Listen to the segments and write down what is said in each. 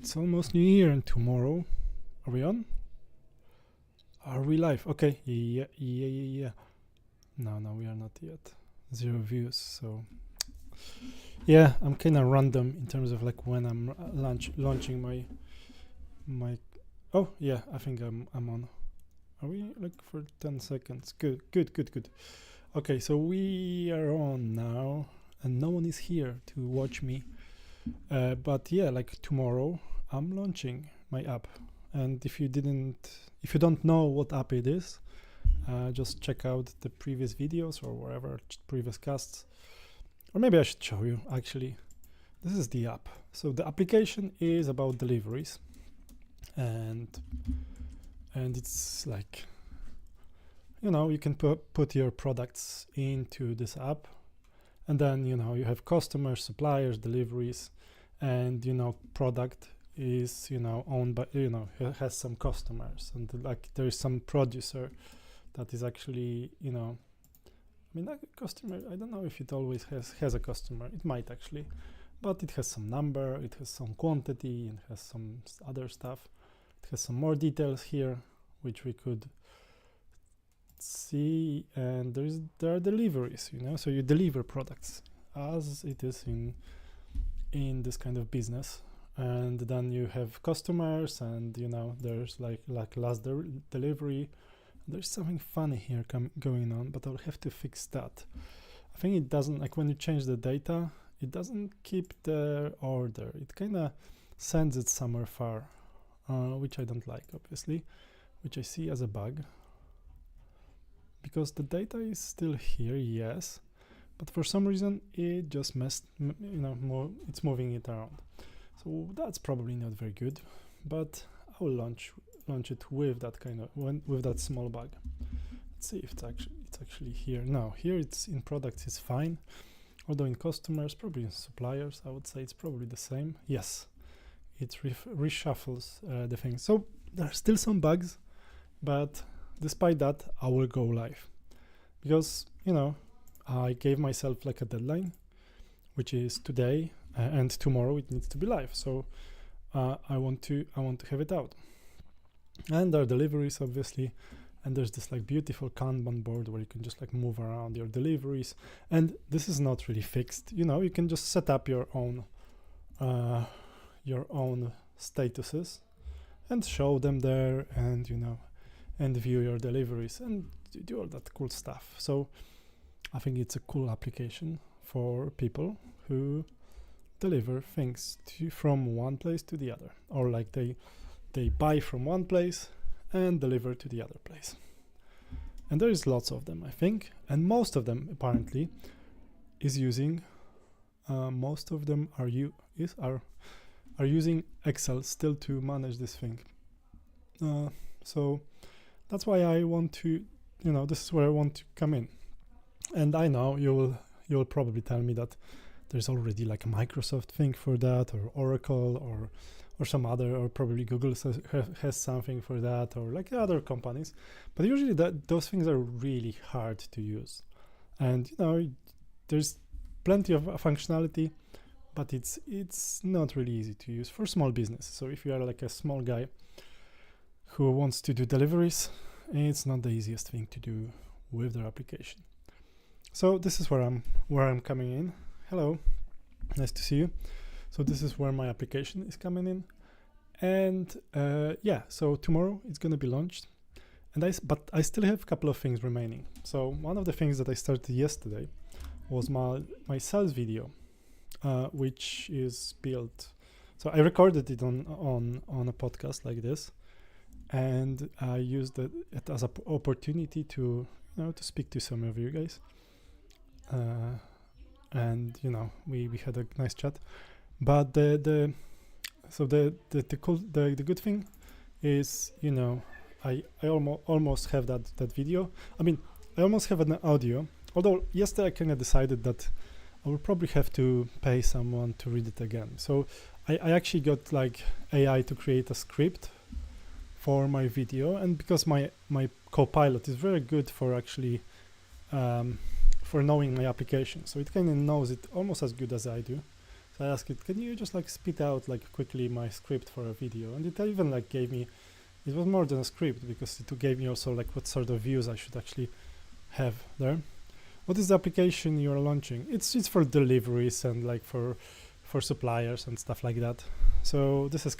It's almost New Year and tomorrow. Are we on? Are we live? Okay. Yeah. No, we are not yet. 0 views. So yeah, I'm kind of random in terms of like when I'm launching my. Oh yeah, I think I'm on. Are we like for 10 seconds? Good. Okay, so we are on now, and no one is here to watch me. But yeah, like tomorrow I'm launching my app, and if you don't know what app it is, just check out the previous videos or wherever previous casts, or maybe I should show you actually. This is the app. So the application is about deliveries, and it's like, you can put your products into this app. And then, you have customers, suppliers, deliveries, and, product is, owned by, has some customers, and like there is some producer that is actually, like a customer. I don't know if it always has a customer. It might actually, but it has some number, it has some quantity, and has some other stuff. It has some more details here, which we could see, and there are deliveries, so you deliver products as it is in this kind of business. And then you have customers, and there's like last delivery. There's something funny here going on, but I'll have to fix that. I think it doesn't, like when you change the data, it doesn't keep the order. It kind of sends it somewhere far, which I don't like, obviously, which I see as a bug. Because the data is still here, yes, but for some reason it just messed, it's moving it around. So that's probably not very good, but I will launch it with that with that small bug. Let's see if it's actually here. No, here it's in products, it's fine. Although in customers, probably in suppliers, I would say it's probably the same. Yes, it reshuffles the thing. So there are still some bugs, but despite that, I will go live because, I gave myself like a deadline, which is today, and tomorrow it needs to be live. So I want to have it out. And there are deliveries, obviously, and there's this like beautiful Kanban board where you can just like move around your deliveries. And this is not really fixed. You can just set up your own statuses and show them there, and and view your deliveries and do all that cool stuff. So I think it's a cool application for people who deliver things from one place to the other, or like they buy from one place and deliver to the other place. And there is lots of them, I think, and most of them apparently is using. Most of them are using Excel still to manage this thing. So that's why I want to, this is where I want to come in. And I know you'll probably tell me that there's already like a Microsoft thing for that, or Oracle, or some other, or probably Google has something for that, or like other companies. But usually those things are really hard to use. And there's plenty of functionality, but it's not really easy to use for small business. So if you are like a small guy who wants to do deliveries, it's not the easiest thing to do with their application. So this is where I'm coming in. Hello, nice to see you. So this is where my application is coming in, and so tomorrow it's gonna be launched, but I still have a couple of things remaining. So one of the things that I started yesterday was my sales video, which is built. So I recorded it on a podcast like this, and I used it as an opportunity to to speak to some of you guys, and we had a nice chat. But the good thing is, I almost have that video. I mean, I almost have an audio. Although yesterday I kind of decided that I will probably have to pay someone to read it again. So I actually got like AI to create a script for my video, and because my Copilot is very good for actually for knowing my application, so it kind of knows it almost as good as I do. So I asked it, can you just like spit out like quickly my script for a video? And it even like gave me, it was more than a script because it gave me also like what sort of views I should actually have there. What is the application you're launching? It's for deliveries and like for suppliers and stuff like that. So this is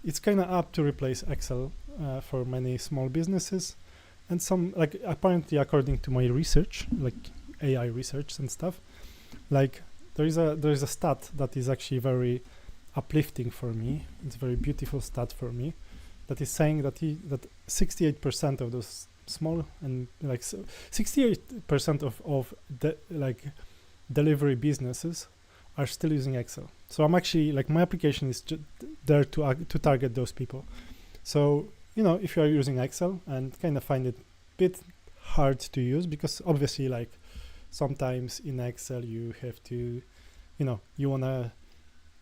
it's kind of up to replace Excel for many small businesses, and some like apparently according to my research, like AI research and stuff, like there is a stat that is actually very uplifting for me. It's a very beautiful stat for me, that is saying that 68% of those small and like 68% of the like delivery businesses are still using Excel. So I'm actually like my application is there to target those people. So if you are using Excel and kind of find it a bit hard to use, because obviously like sometimes in Excel you have to you want to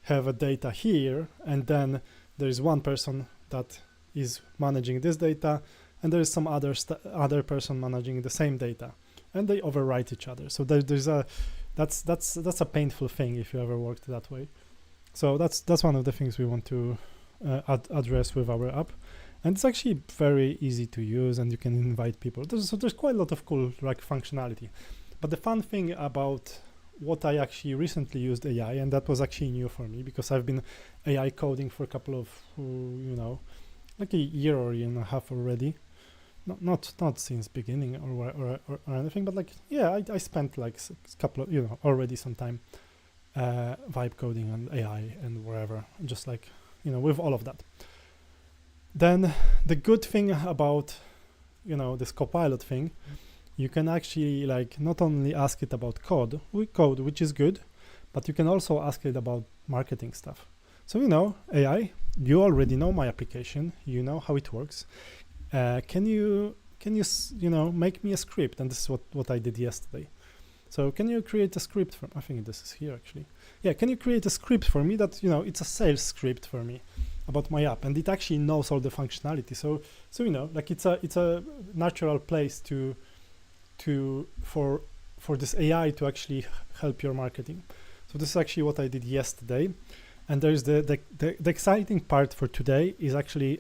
have a data here, and then there is one person that is managing this data, and there is some other person managing the same data, and they overwrite each other. So there's that's a painful thing if you ever worked that way. So that's one of the things we want to address with our app, and it's actually very easy to use, and you can invite people. There's quite a lot of cool like functionality. But the fun thing about what I actually recently used AI, and that was actually new for me because I've been AI coding for a couple of like a year or year and a half already. Not since beginning or anything, but like I spent like a couple of already some time vibe coding and AI and wherever, just like with all of that. Then the good thing about this Copilot thing, you can actually like not only ask it about code, which is good, but you can also ask it about marketing stuff. So AI, you already know my application, you know how it works. Can you make me a script? And this is what I did yesterday. So can you create a script I think this is here actually. Yeah, can you create a script for me that it's a sales script for me about my app, and it actually knows all the functionality. So like it's a natural place for this AI to actually help your marketing. So this is actually what I did yesterday, and there's the exciting part for today is actually,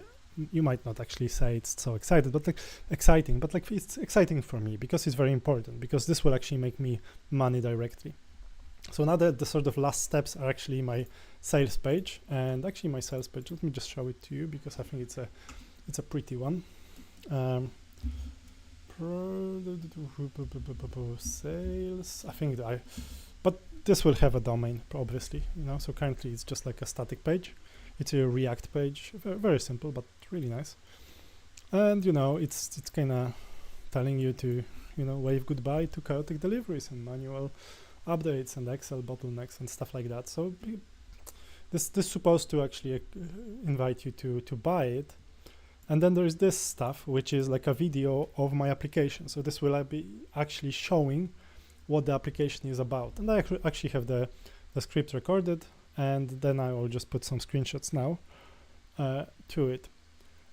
you might not actually say it's so excited, but like exciting, but like it's exciting for me because it's very important, because this will actually make me money directly. So now the sort of last steps are actually my sales page, and actually my sales page, let me just show it to you because I think it's a pretty one. Sales, I think but this will have a domain obviously, so currently it's just like a static page. It's a React page, very simple but really nice, and it's kind of telling you to wave goodbye to chaotic deliveries and manual updates and Excel bottlenecks and stuff like that. So this is supposed to actually invite you to buy it. And then there's this stuff, which is like a video of my application. So this will be actually showing what the application is about. And I actually have the script recorded, and then I will just put some screenshots now to it.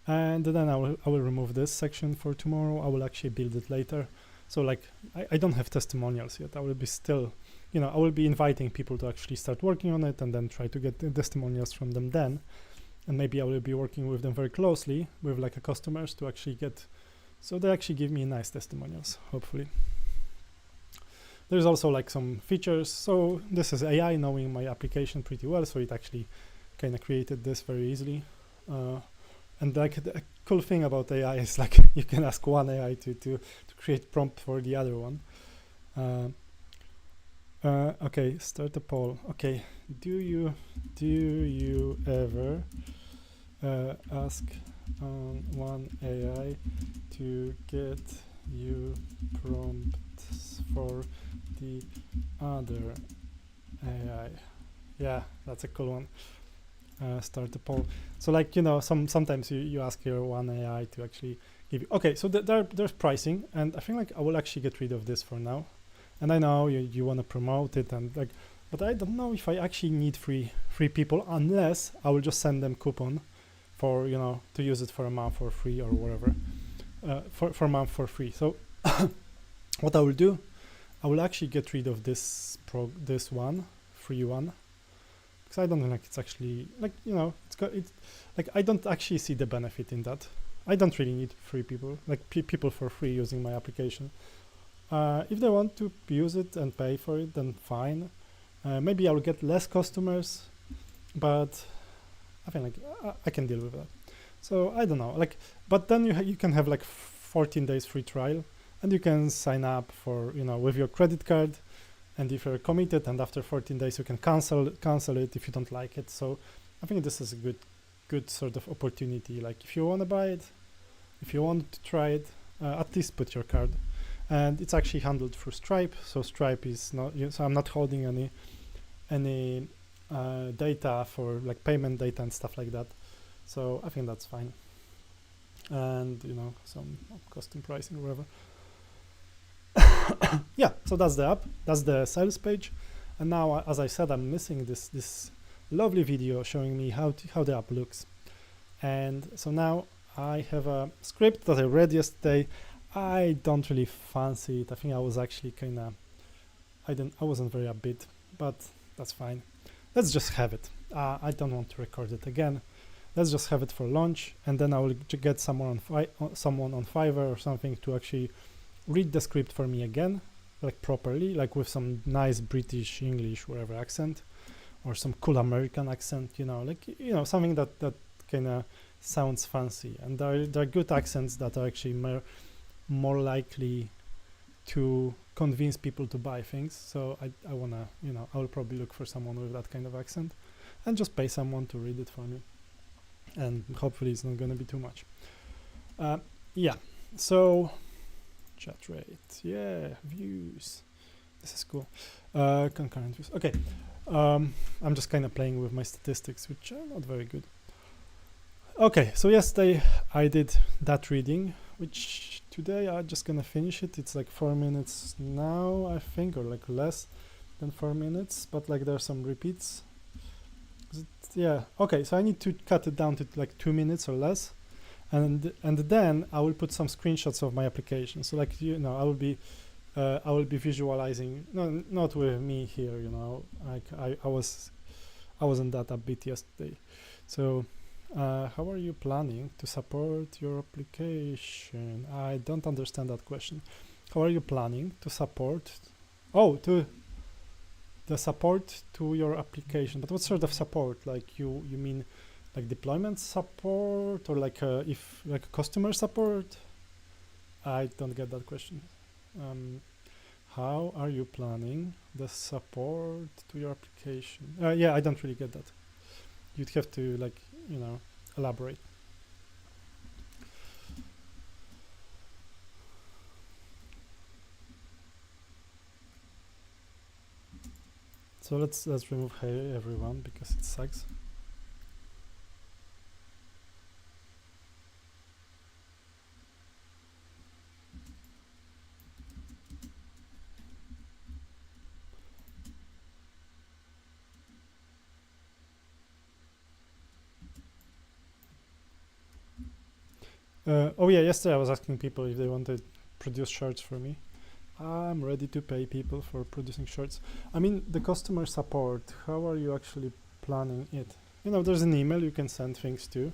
And then I will remove this section for tomorrow. I will actually build it later. So like I don't have testimonials yet. I will be still, I will be inviting people to actually start working on it and then try to get the testimonials from them then. And maybe I will be working with them very closely with like a customers to actually so they actually give me nice testimonials, hopefully. There's also like some features. So this is AI knowing my application pretty well. So it actually kind of created this very easily. And like the cool thing about AI is like you can ask one AI to create prompt for the other one. Okay, start a poll. Okay, do you ever ask one AI to get you prompts for the other AI? Yeah, that's a cool one. Start a poll. So like sometimes you ask your one AI to actually give you. Okay, so there's pricing, and I think like I will actually get rid of this for now. And I know you want to promote it, and like, but I don't know if I actually need free people, unless I will just send them coupon for to use it for a month for free or whatever, for a month for free. So what I will do, I will actually get rid of this free one, because I don't think it's actually like, you know, it's like I don't actually see the benefit in that. I don't really need free people, like people for free using my application. If they want to use it and pay for it, then fine. Maybe I'll get less customers, but I think like I can deal with that. So I don't know, like, but then you can have like 14 days free trial, and you can sign up for, you know, with your credit card, and if you're committed, and after 14 days you can cancel it if you don't like it. So I think this is a good sort of opportunity. Like if you want to buy it, if you want to try it, at least put your card. And it's actually handled through Stripe, so Stripe is not, so I'm not holding any data for like payment data and stuff like that. So I think that's fine. And, you know, some custom pricing or whatever. Yeah, so that's the app, that's the sales page. And now, as I said, I'm missing this lovely video showing me how the app looks. And so now I have a script that I read yesterday. I don't really fancy it. I think I was actually I wasn't very upbeat, but that's fine. Let's just have it. I don't want to record it again. Let's just have it for launch, and then I will get someone on Fiverr or something to actually read the script for me again, like properly, like with some nice British, English, whatever accent, or some cool American accent, you know, like, you know, something that kind of sounds fancy. And there are good accents that are actually more likely to convince people to buy things. So I wanna, you know, I will probably look for someone with that kind of accent and just pay someone to read it for me. And hopefully it's not gonna be too much. Yeah, so chat rate, yeah, views. This is cool. Concurrent views. Okay, I'm just kind of playing with my statistics, which are not very good. Okay, so yesterday I did that reading, which today I'm just gonna finish it. It's like 4 minutes now, I think, or like less than 4 minutes, but like there are some repeats. Yeah, okay, so I need to cut it down to like 2 minutes or less, and then I will put some screenshots of my application. So like, you know, I will be visualizing, no, not with me here, you know, like I wasn't that upbeat yesterday. So how are you planning to support your application? I don't understand that question. How are you planning to support? Oh, to the support to your application. But what sort of support? Like you mean like deployment support, or like if like customer support? I don't get that question. How are you planning the support to your application? Yeah, I don't really get that. You'd have to, like, you know, elaborate. So let's remove hey everyone because it sucks. Oh yeah, yesterday I was asking people if they wanted to produce shirts for me. I'm ready to pay people for producing shirts. I mean, the customer support, how are you actually planning it? You know, there's an email you can send things to.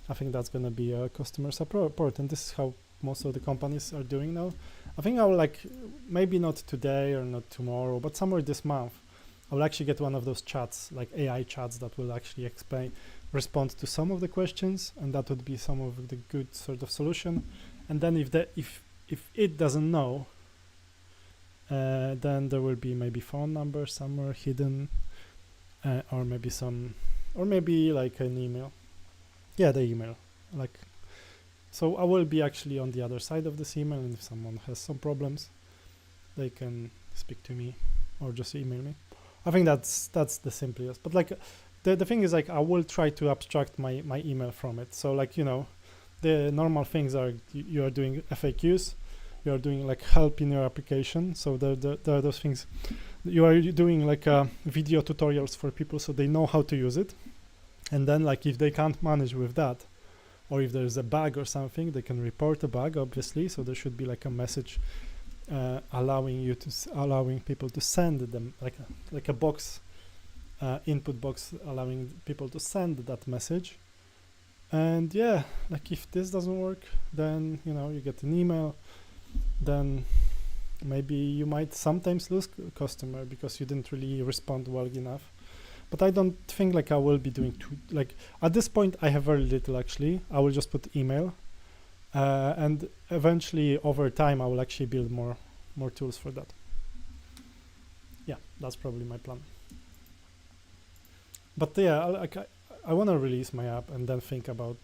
I think that's going to be a customer support, and this is how most of the companies are doing now. I think I will, like, maybe not today or not tomorrow, but somewhere this month, I will actually get one of those chats, like AI chats, that will actually respond to some of the questions, and that would be some of the good sort of solution. And then if it doesn't know, then there will be maybe phone number somewhere hidden, or maybe like an email. Yeah, the email. Like, so I will be actually on the other side of this email, and if someone has some problems, they can speak to me or just email me. I think that's the simplest. But like, the thing is, like, I will try to abstract my email from it. So like, you know, the normal things are you are doing FAQs, you are doing like help in your application. So there are those things. You are doing like video tutorials for people so they know how to use it. And then like if they can't manage with that, or if there's a bug or something, they can report a bug, obviously. So there should be like a message allowing people to send them like a box input box allowing people to send that message. And yeah, like if this doesn't work, then you get an email, then maybe you might sometimes lose customer because you didn't really respond well enough. But I don't think like I will be doing like at this point I have very little actually. I will just put email, and eventually over time I will actually build more tools for that. Yeah, that's probably my plan. But yeah, I want to release my app and then think about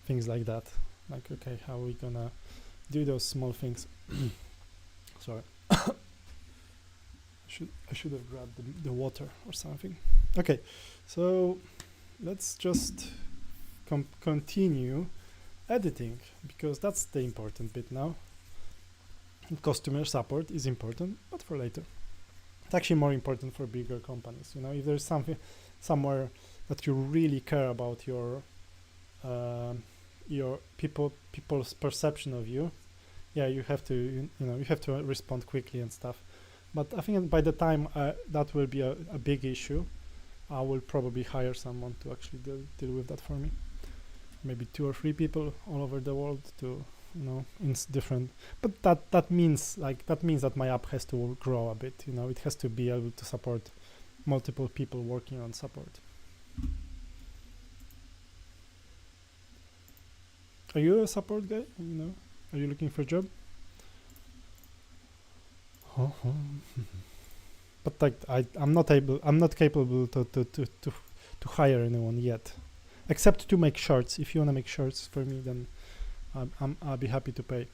things like that. Like, okay, how are we gonna do those small things? Sorry. I should have grabbed the water or something. Okay, so let's just continue editing, because that's the important bit now. Customer support is important, but for later. It's actually more important for bigger companies. If there's something somewhere that you really care about your people's perception of you, yeah, you have to you have to respond quickly and stuff. But I think by the time that will be a big issue, I will probably hire someone to actually deal with that for me. Maybe 2 or 3 people all over the world to in different. But that means that my app has to grow a bit. It has to be able to support multiple people working on support. Are you a support guy? Are you looking for a job? But like I'm not capable to hire anyone yet, except to make shirts. If you want to make shirts for me, then I'll be happy to pay.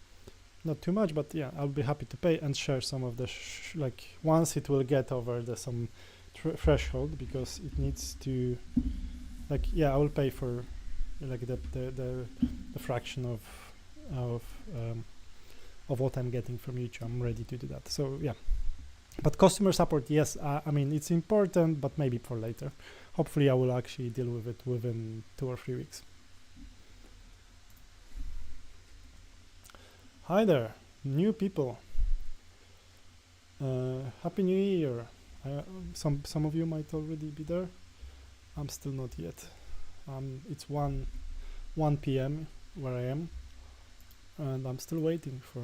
Not too much, but yeah, I'll be happy to pay and share some of the like once it will get over some threshold, because it needs to I will pay for like the fraction of what I'm getting from YouTube. I'm ready to do that. So yeah, but customer support, yes, I mean it's important, but maybe for later. Hopefully I will actually deal with it within 2 or 3 weeks. Hi there, new people. Happy New Year. Some of you might already be there. I'm still not yet. It's 1 p.m. where I am, and I'm still waiting for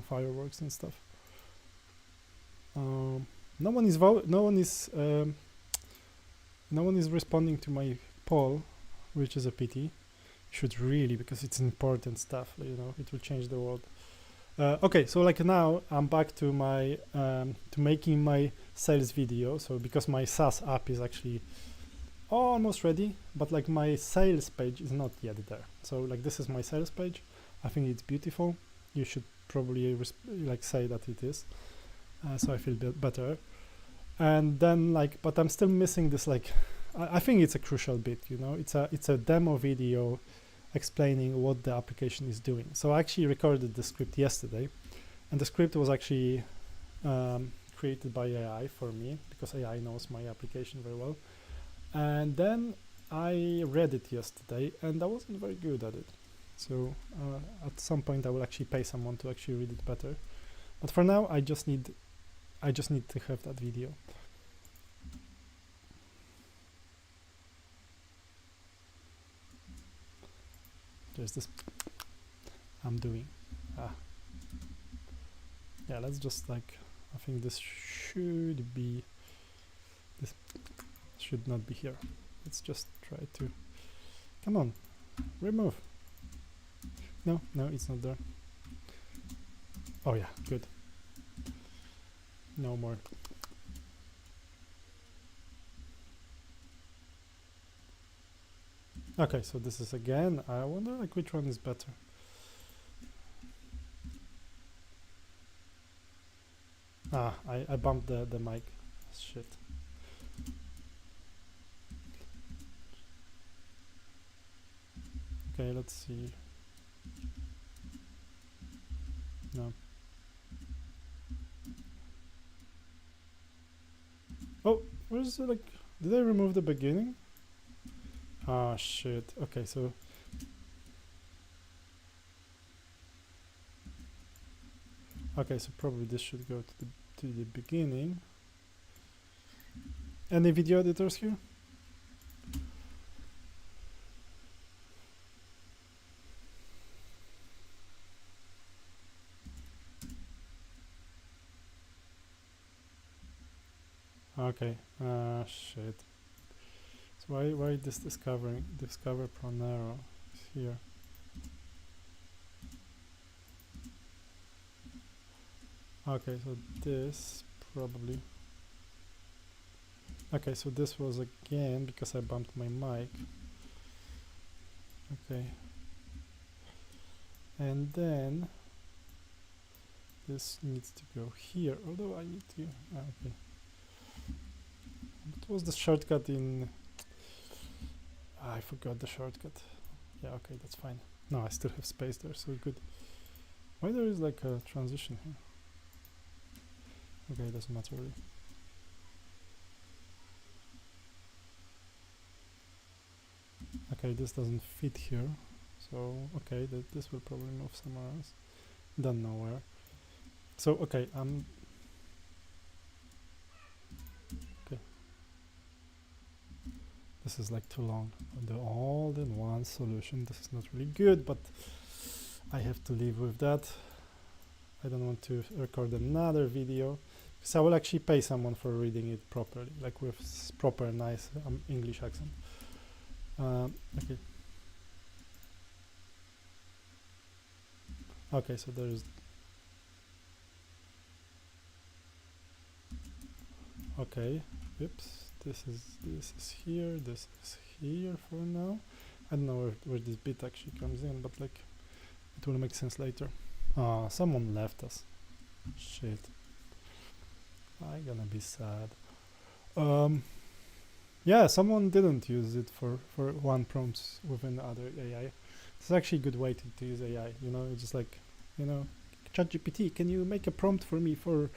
fireworks and stuff. No one is responding to my poll, which is a pity. Should really, because it's important stuff. It will change the world. Okay, so like now I'm back to my to making my sales video. So because my SaaS app is actually almost ready, but like my sales page is not yet there. So like this is my sales page. I think it's beautiful. You should probably say that it is. So I feel better. And then but I'm still missing this I think it's a crucial bit. It's a demo video explaining what the application is doing. So I actually recorded the script yesterday, and the script was actually created by AI for me, because AI knows my application very well. And then I read it yesterday, and I wasn't very good at it. So at some point I will actually pay someone to actually read it better. But for now, I just need to have that video. There's this I'm doing. Yeah, let's just I think this should not be here. Let's just try to, come on, remove. No, it's not there. Oh yeah, good. No more. Okay, so this is again, I wonder which one is better. I bumped the mic. Shit. Okay, let's see. No. Oh, where's it did I remove the beginning? Ah, shit. Okay, so probably this should go to the beginning. Any video editors here? Okay. Shit. So why this discover Pronero is here? Okay, so this probably. Okay, so this was again because I bumped my mic. Okay. And then this needs to go here, although I need to. Okay. What was the shortcut in? I forgot the shortcut. Yeah, okay, that's fine. No, I still have space there, so good. Why there is like a transition here? Okay, it doesn't matter really. Okay, this doesn't fit here, so okay, this will probably move somewhere else. Don't know where. So okay, okay. This is like too long. The all-in-one solution. This is not really good, but I have to live with that. I don't want to record another video, because I will actually pay someone for reading it properly, like with proper, nice English accent. Okay. Okay, so there's. Okay. Oops. This is here. This is here for now. I don't know where this bit actually comes in, but like it will make sense later. Ah, someone left us. Shit. I'm gonna be sad. Yeah, someone didn't use it for one prompts within other AI. It's actually a good way to use AI. You know, it's just like, you know, ChatGPT, can you make a prompt for me for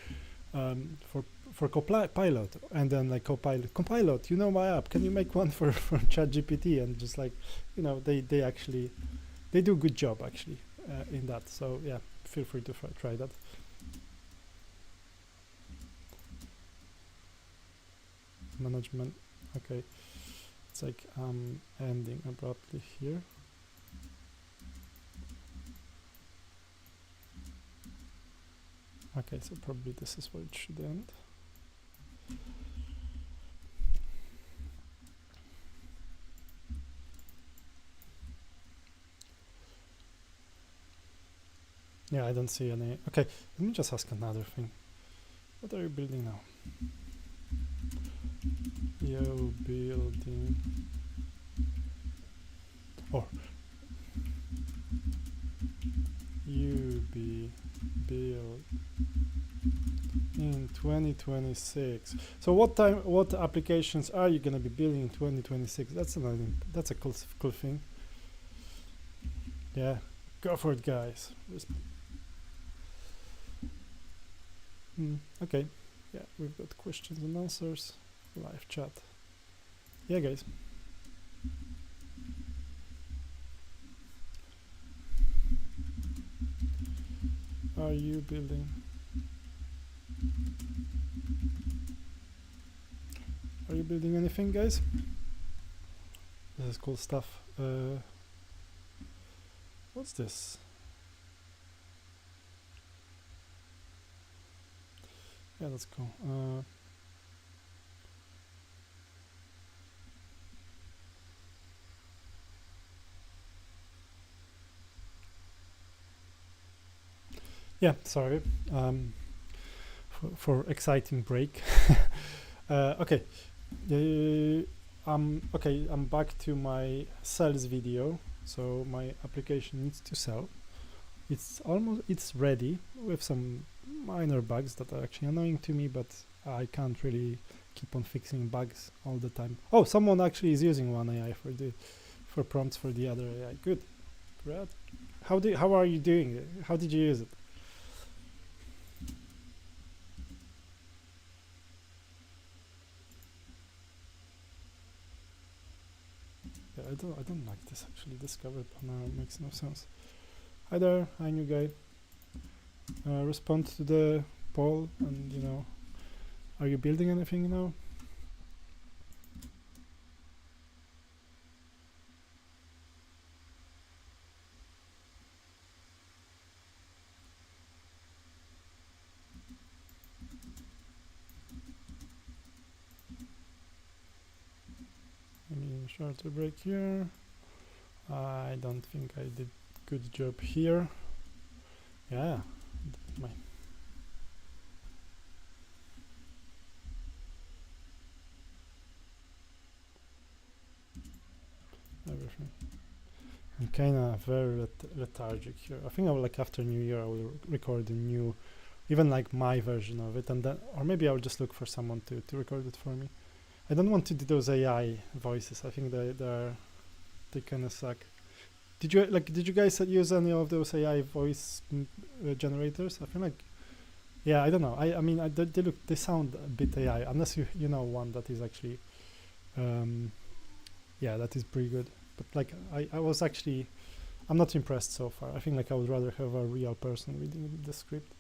Copilot? And then like Copilot, you know my app. Can you make one for ChatGPT? And just like, you know, they do a good job actually in that. So yeah, feel free to try that. Management. Okay, it's like ending abruptly here. Okay, so probably this is where it should end. Yeah, I don't see any. Okay, let me just ask another thing. What are you building now? You're building, or you be built in 2026. So what applications are you gonna be building in 2026? That's a cool thing. Yeah, go for it, guys. Okay, yeah, we've got questions and answers. Live chat. Yeah, guys. Are you building? Are you building anything, guys? This is cool stuff. What's this? Yeah, that's cool. Yeah, sorry for exciting break. Okay, okay, I'm back to my sales video. So my application needs to sell. It's ready with some minor bugs that are actually annoying to me, but I can't really keep on fixing bugs all the time. Oh, someone actually is using one AI for prompts for the other AI. Good, great. How are you doing it? How did you use it? Yeah, I don't like this actually. Discover Panera makes no sense. Hi there, hi new guy. Respond to the poll, and you know, are you building anything now? shorter break here. I don't think I did good job here. Yeah, my everything. I'm kind of very lethargic here. I think I will, like, after New Year I will record a new, even like my version of it, and then, or maybe I'll just look for someone to record it for me. I don't want to do those AI voices. I think they kind of suck. Did you guys use any of those AI voice generators? I feel like, yeah, I don't know. I mean, they sound a bit AI, unless you know one that is actually, yeah, that is pretty good. But like, I was actually, I'm not impressed so far. I think like I would rather have a real person reading the script.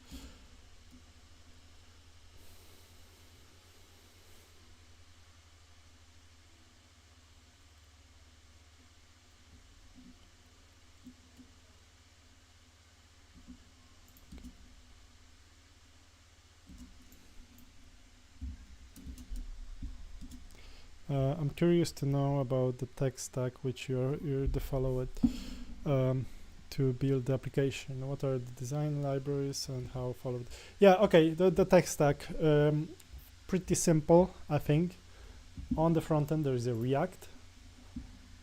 I'm curious to know about the tech stack which you're followed to build the application. What are the design libraries and how followed? Yeah, okay, the tech stack, pretty simple, I think. On the front end there is a React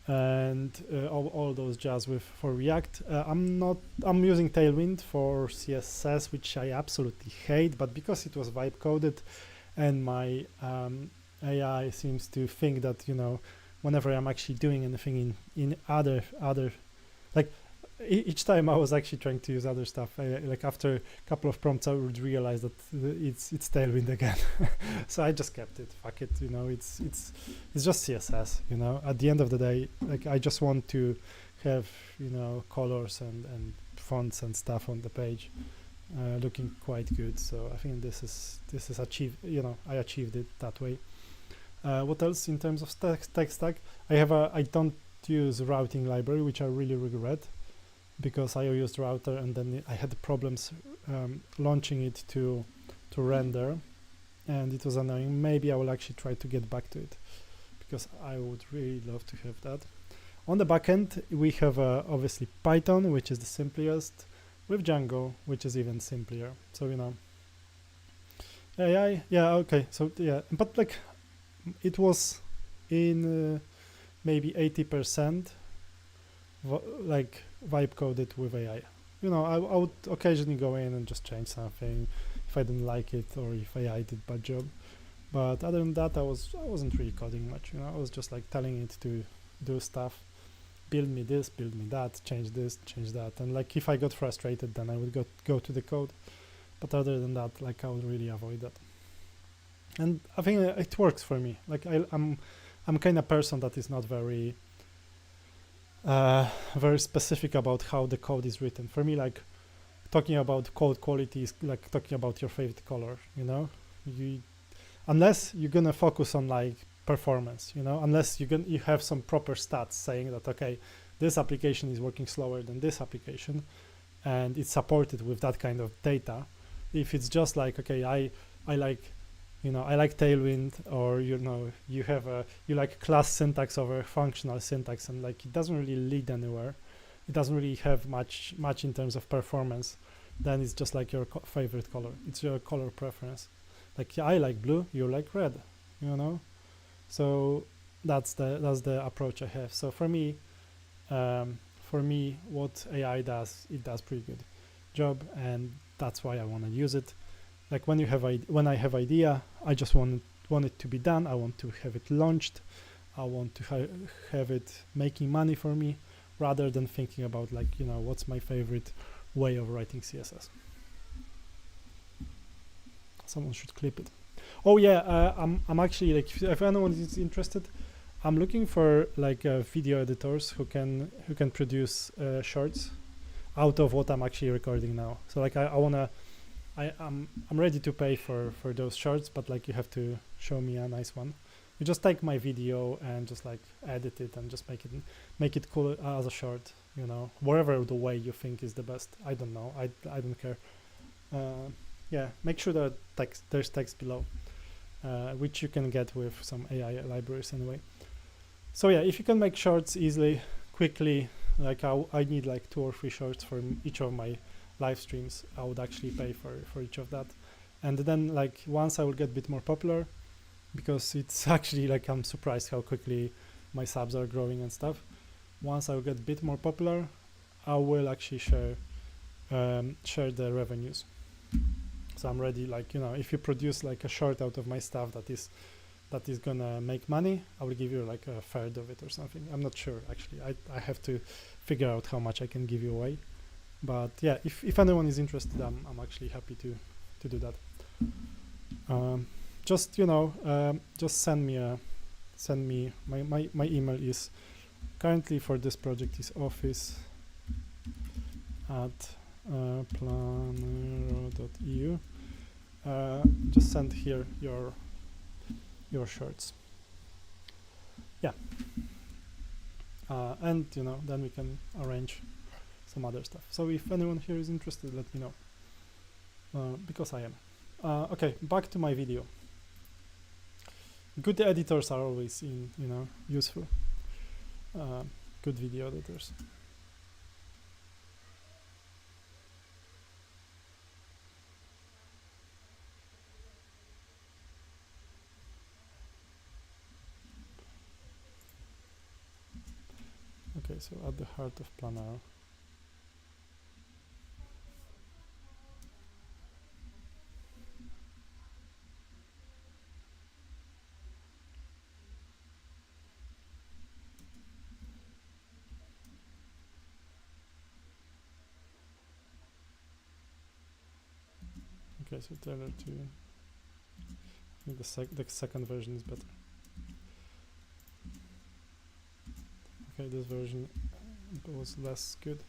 and all those jazz for React. I'm using Tailwind for CSS, which I absolutely hate, but because it was vibe coded and my AI seems to think that, you know, whenever I'm actually doing anything in other like each time I was actually trying to use other stuff, like after a couple of prompts I would realize that it's Tailwind again. So I just kept it. Fuck it, you know, it's just CSS, you know. At the end of the day, like, I just want to have, you know, colors and fonts and stuff on the page looking quite good. So I think this is achieved, you know, I achieved it that way. What else in terms of tech stack? I don't use routing library, which I really regret, because I used router and then I had problems launching it to render, and it was annoying. Maybe I will actually try to get back to it, because I would really love to have that. On the backend, we have obviously Python, which is the simplest, with Django, which is even simpler. So, you know, AI, yeah, okay. So yeah, but like, it was in maybe 80% like vibe coded with AI. You know, I would occasionally go in and just change something if I didn't like it or if AI did bad job. But other than that, I wasn't really coding much. You know, I was just like telling it to do stuff, build me this, build me that, change this, change that. And like, if I got frustrated, then I would go to the code. But other than that, like, I would really avoid that. And I think it works for me. Like, I'm kind of person that is not very very specific about how the code is written. For me, like, talking about code quality is like talking about your favorite color. You know, unless you're gonna focus on like performance, you know, unless you have some proper stats saying that, okay, this application is working slower than this application, and it's supported with that kind of data. If it's just like, okay, I like, you know, I like Tailwind, or, you know, you like class syntax over functional syntax, and like, it doesn't really lead anywhere. It doesn't really have much in terms of performance. Then it's just like your favorite color. It's your color preference. Like, I like blue, you like red, you know. So that's the approach I have. So for me, what AI does, it does pretty good job, and that's why I want to use it. Like, when I have idea, I just want it to be done. I want to have it launched. I want to have it making money for me, rather than thinking about, like, you know, what's my favorite way of writing CSS. Someone should clip it. Oh yeah, I'm actually, like, if anyone is interested, I'm looking for like video editors who can produce shorts out of what I'm actually recording now. So like, I'm ready to pay for those shorts, but like, you have to show me a nice one. You just take my video and just like edit it and just make it cool as a short, you know, whatever the way you think is the best. I don't know. I don't care. Yeah, make sure that there's text below, which you can get with some AI libraries anyway. So yeah, if you can make shorts easily, quickly, like I need like 2 or 3 shorts for each of my live streams, I would actually pay for each of that. And then like once I will get a bit more popular, because it's actually like I'm surprised how quickly my subs are growing and stuff. Once I will get a bit more popular, I will actually share the revenues. So I'm ready, like, you know, if you produce like a short out of my stuff that is gonna make money, I will give you like a third of it or something. I'm not sure actually. I have to figure out how much I can give you away. But yeah, if anyone is interested, I'm actually happy to do that. Just, you know, just send me my email is currently for this project is office@planero.eu. Just send here your shirts. Yeah. And you know, then we can arrange some other stuff. So if anyone here is interested, let me know, because I am. Okay, back to my video. Good editors are always useful. Good video editors. Okay, so at the heart of Planero. Okay, so Taylor 2. I think the second version is better. Okay, this version was less good.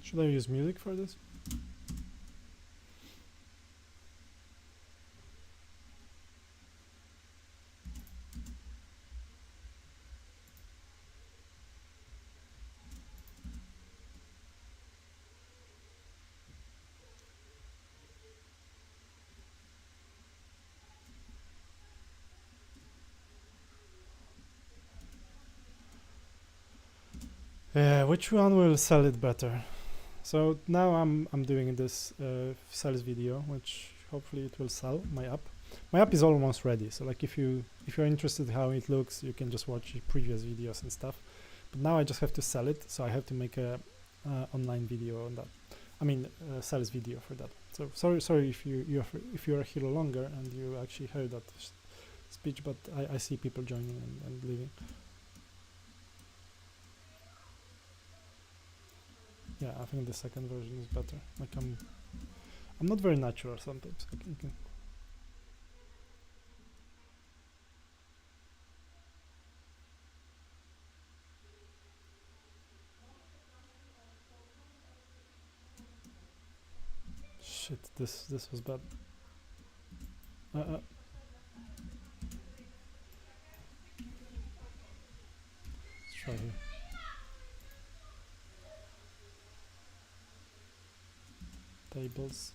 Should I use music for this? Yeah, which one will sell it better? So now I'm doing this sales video, which hopefully it will sell my app. My app is almost ready. So like if you're interested how it looks, you can just watch previous videos and stuff. But now I just have to sell it. So I have to make a online video on that. I mean, sales video for that. So sorry if you're here longer and you actually heard that speech, but I see people joining and leaving. Yeah, I think the second version is better. Like I'm not very natural sometimes. Okay. Shit, this was bad. Let's try here. Tables.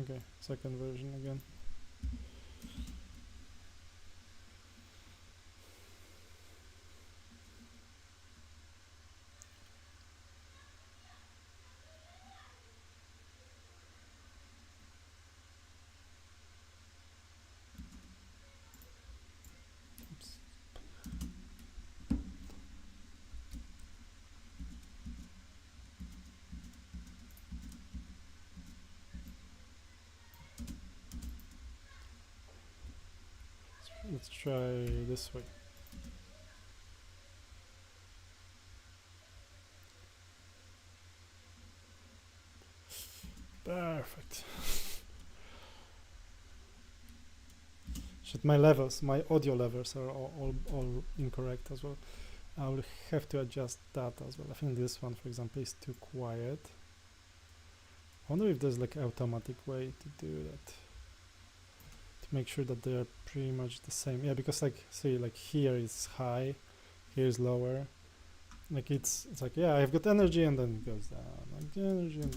Okay, second version again. Oops. let's try this way. Perfect. Shit, my levels, my audio levels are all incorrect as well. I will have to adjust that as well. I think this one, for example, is too quiet. I wonder if there's like an automatic way to do that, to make sure that they are pretty much the same. Yeah, because like, see, like here is high, here is lower. Like it's like, yeah, I've got energy, and then it goes down, like energy and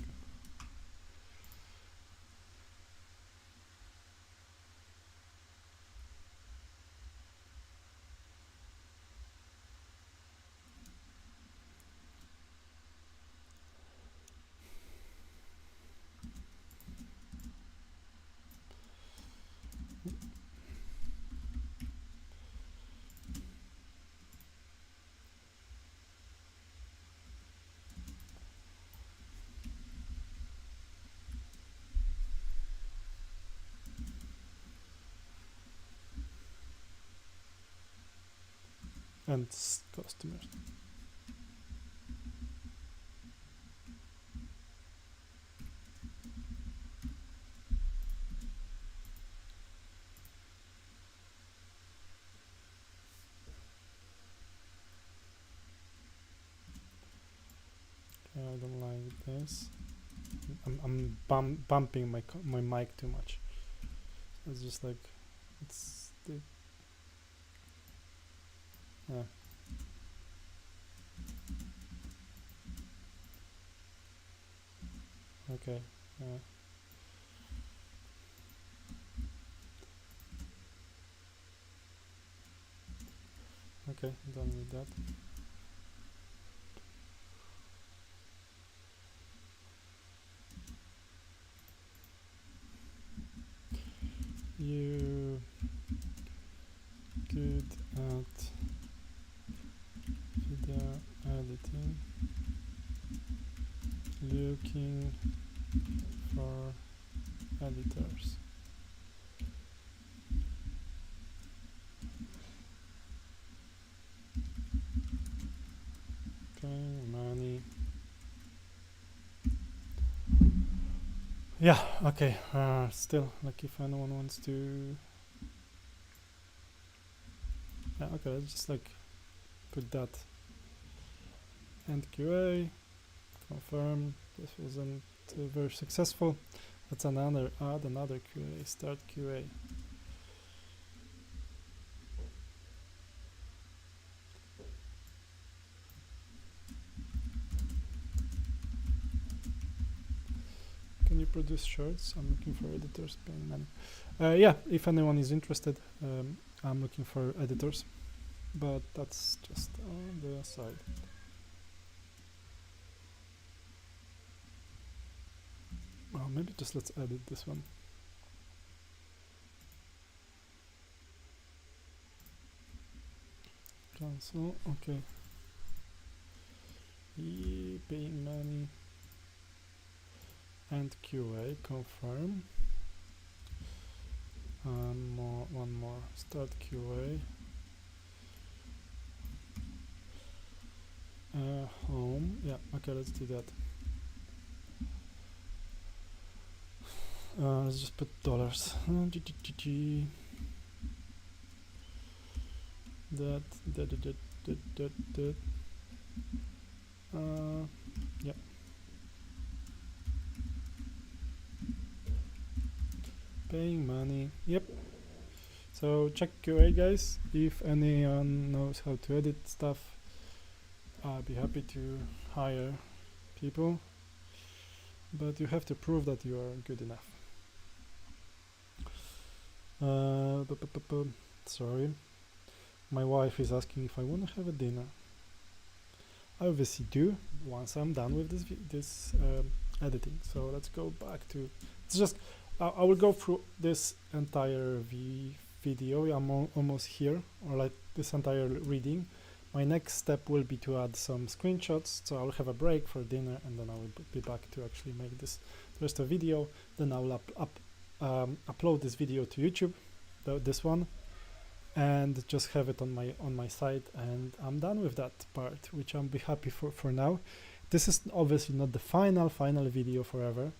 customers. I don't like this. I'm bumping my mic too much. It's just like, it's the, yeah. Okay. Yeah. Okay, done with that. You good at video editing, looking for editors. Okay, money. Yeah, okay, still, like if anyone wants to, yeah, okay, let's just like put that end QA, confirm, this wasn't very successful. Let's add another QA, start QA. Can you produce shorts? I'm looking for editors, paying money. Yeah, if anyone is interested, I'm looking for editors, but that's just on the side. Well, maybe just let's edit this one. Cancel, okay. Paying money. And QA, confirm. One more, start QA. Home, yeah, okay, let's do that. Let's just put dollars. That. Yeah. Paying money. Yep. So check QA, guys. If anyone knows how to edit stuff, I'll be happy to hire people. But you have to prove that you are good enough. Sorry. My wife is asking if I want to have a dinner. I obviously do once I'm done with this editing. So let's go back to, it's just, I will go through this entire video. I'm almost here, or like this entire reading. My next step will be to add some screenshots. So I'll have a break for dinner, and then I will be back to actually make this rest of the video. Then I will upload this video to YouTube, this one. and just have it on my site, and I'm done with that part, which I'll be happy for now. This is obviously not the final video forever,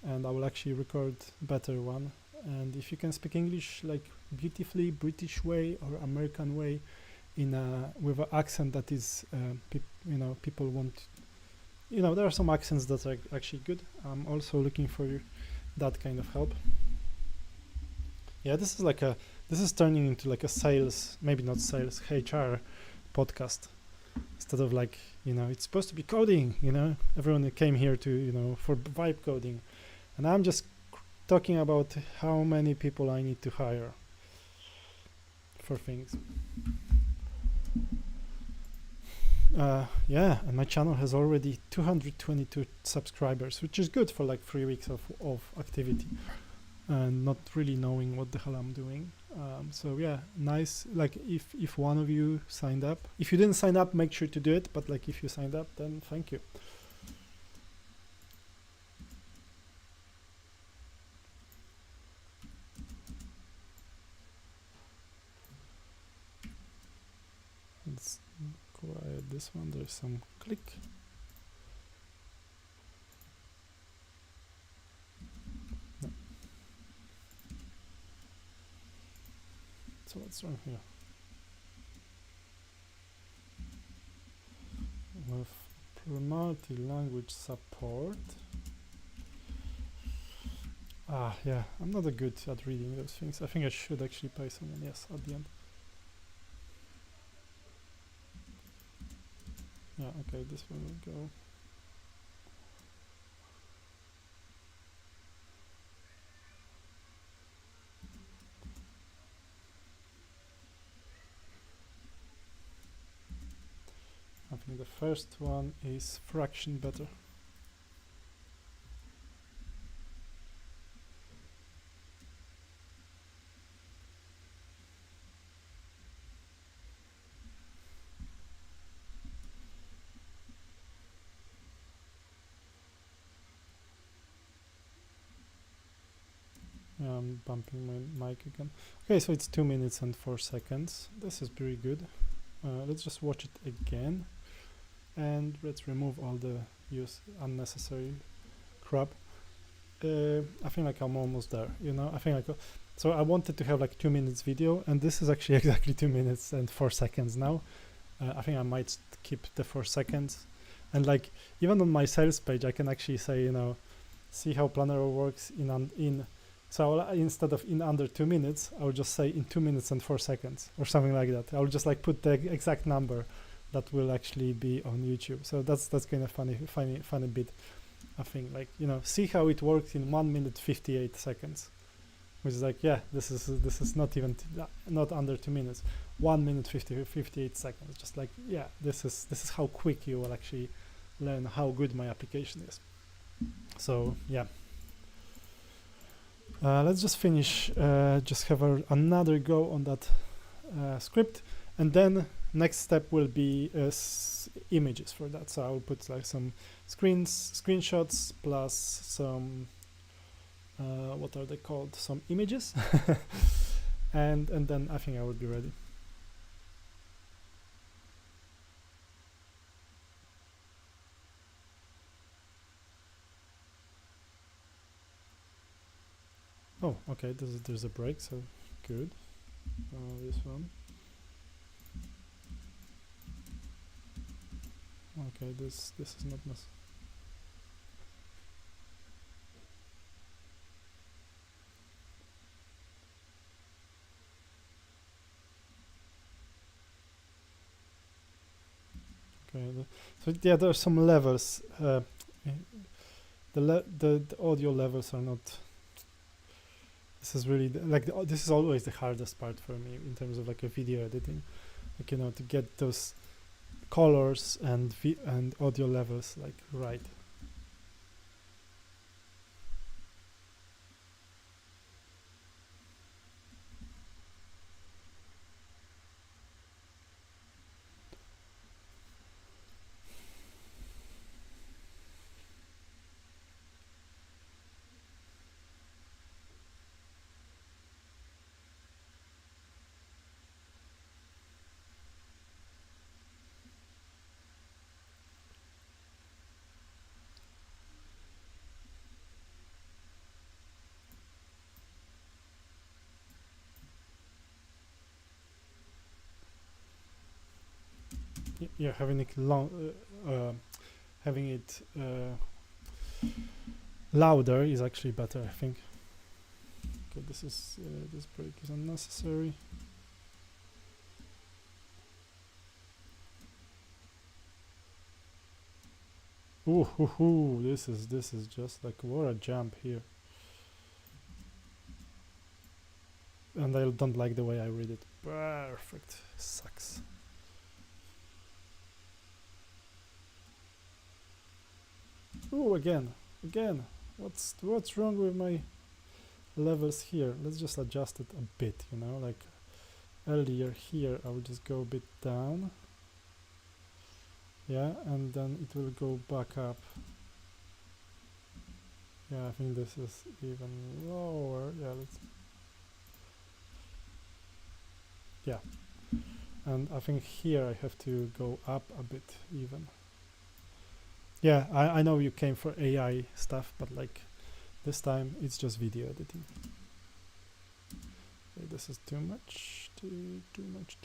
and I will actually record better one. And if you can speak English like beautifully British way or American way, in with an accent that is people want, there are some accents that are actually good. I'm also looking for that kind of help. Yeah, this is turning into like a sales, maybe not sales, HR podcast, instead of like, it's supposed to be coding, everyone came here to, for vibe coding, and I'm just talking about how many people I need to hire for things. Yeah, and my channel has already 222 subscribers, which is good for like 3 weeks of activity and not really knowing what the hell I'm doing. So yeah, nice. Like if one of you signed up, if you didn't sign up, make sure to do it. But like if you signed up, then thank you. Let's quiet this one. There's some click. No. So what's wrong here? With multi-language support. Yeah, I'm not good at reading those things. I think I should actually pay someone, yes, at the end. Yeah, okay, this one will go. I think the first one is fraction better. Yeah, I'm bumping my mic again. Okay, so it's 2 minutes and 4 seconds. This is pretty good. Let's just watch it again, and let's remove all the unnecessary crap. I think like I'm almost there, I think like so I wanted to have like 2 minutes video, and this is actually exactly 2 minutes and 4 seconds now. I think I might keep the 4 seconds, and like even on my sales page I can actually say, see how Planner works in so instead of in under 2 minutes, I will just say in 2 minutes and 4 seconds or something like that. I will just like put the exact number that will actually be on YouTube. So that's kind of funny bit. I think like, see how it works in 1 minute 58 seconds, which is like, yeah, this is not even not under 2 minutes, 1 minute 58 seconds. Just like, yeah, this is how quick you will actually learn how good my application is. So yeah. Let's just finish, just have another go on that script, and then next step will be images for that. So I will put like some screenshots plus some what are they called, some images and then I think I would be ready. Oh, okay, there's a break, so good. This one. Okay, this is not necessary. Okay, so yeah, there are some levels. The audio levels are not. This is really this is always the hardest part for me in terms of like a video editing, like to get those colors and audio levels like right. yeah, having it long, having it louder is actually better, I think. Okay, this break is unnecessary. Ooh, this is just like what a jump here. And I don't like the way I read it. Perfect. Sucks. Ooh, again. What's wrong with my levels here? Let's just adjust it a bit, you know, like earlier here I will just go a bit down. Yeah, and then it will go back up. Yeah, I think this is even lower. Yeah, yeah. And I think here I have to go up a bit even. Yeah, I know you came for AI stuff, but like this time it's just video editing. Okay, this is too much, too much.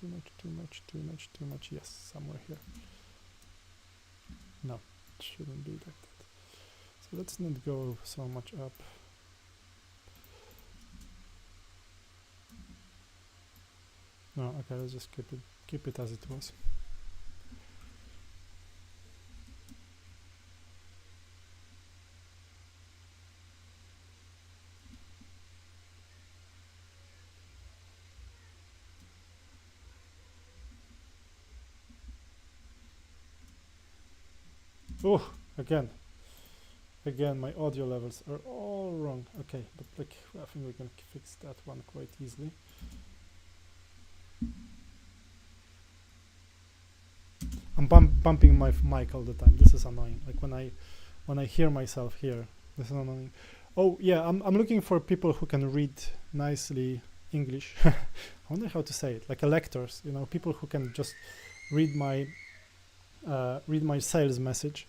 Yes, somewhere here. No, it shouldn't be like that. So let's not go so much up. No, okay, let's just keep it as it was. Oh, again my audio levels are all wrong. Okay, but like I think we can fix that one quite easily. I'm bumping my mic all the time. This is annoying. Like when I hear myself here, this is annoying. Oh yeah, I'm looking for people who can read nicely English. I wonder how to say it. Like electors, you know, people who can just read my sales message,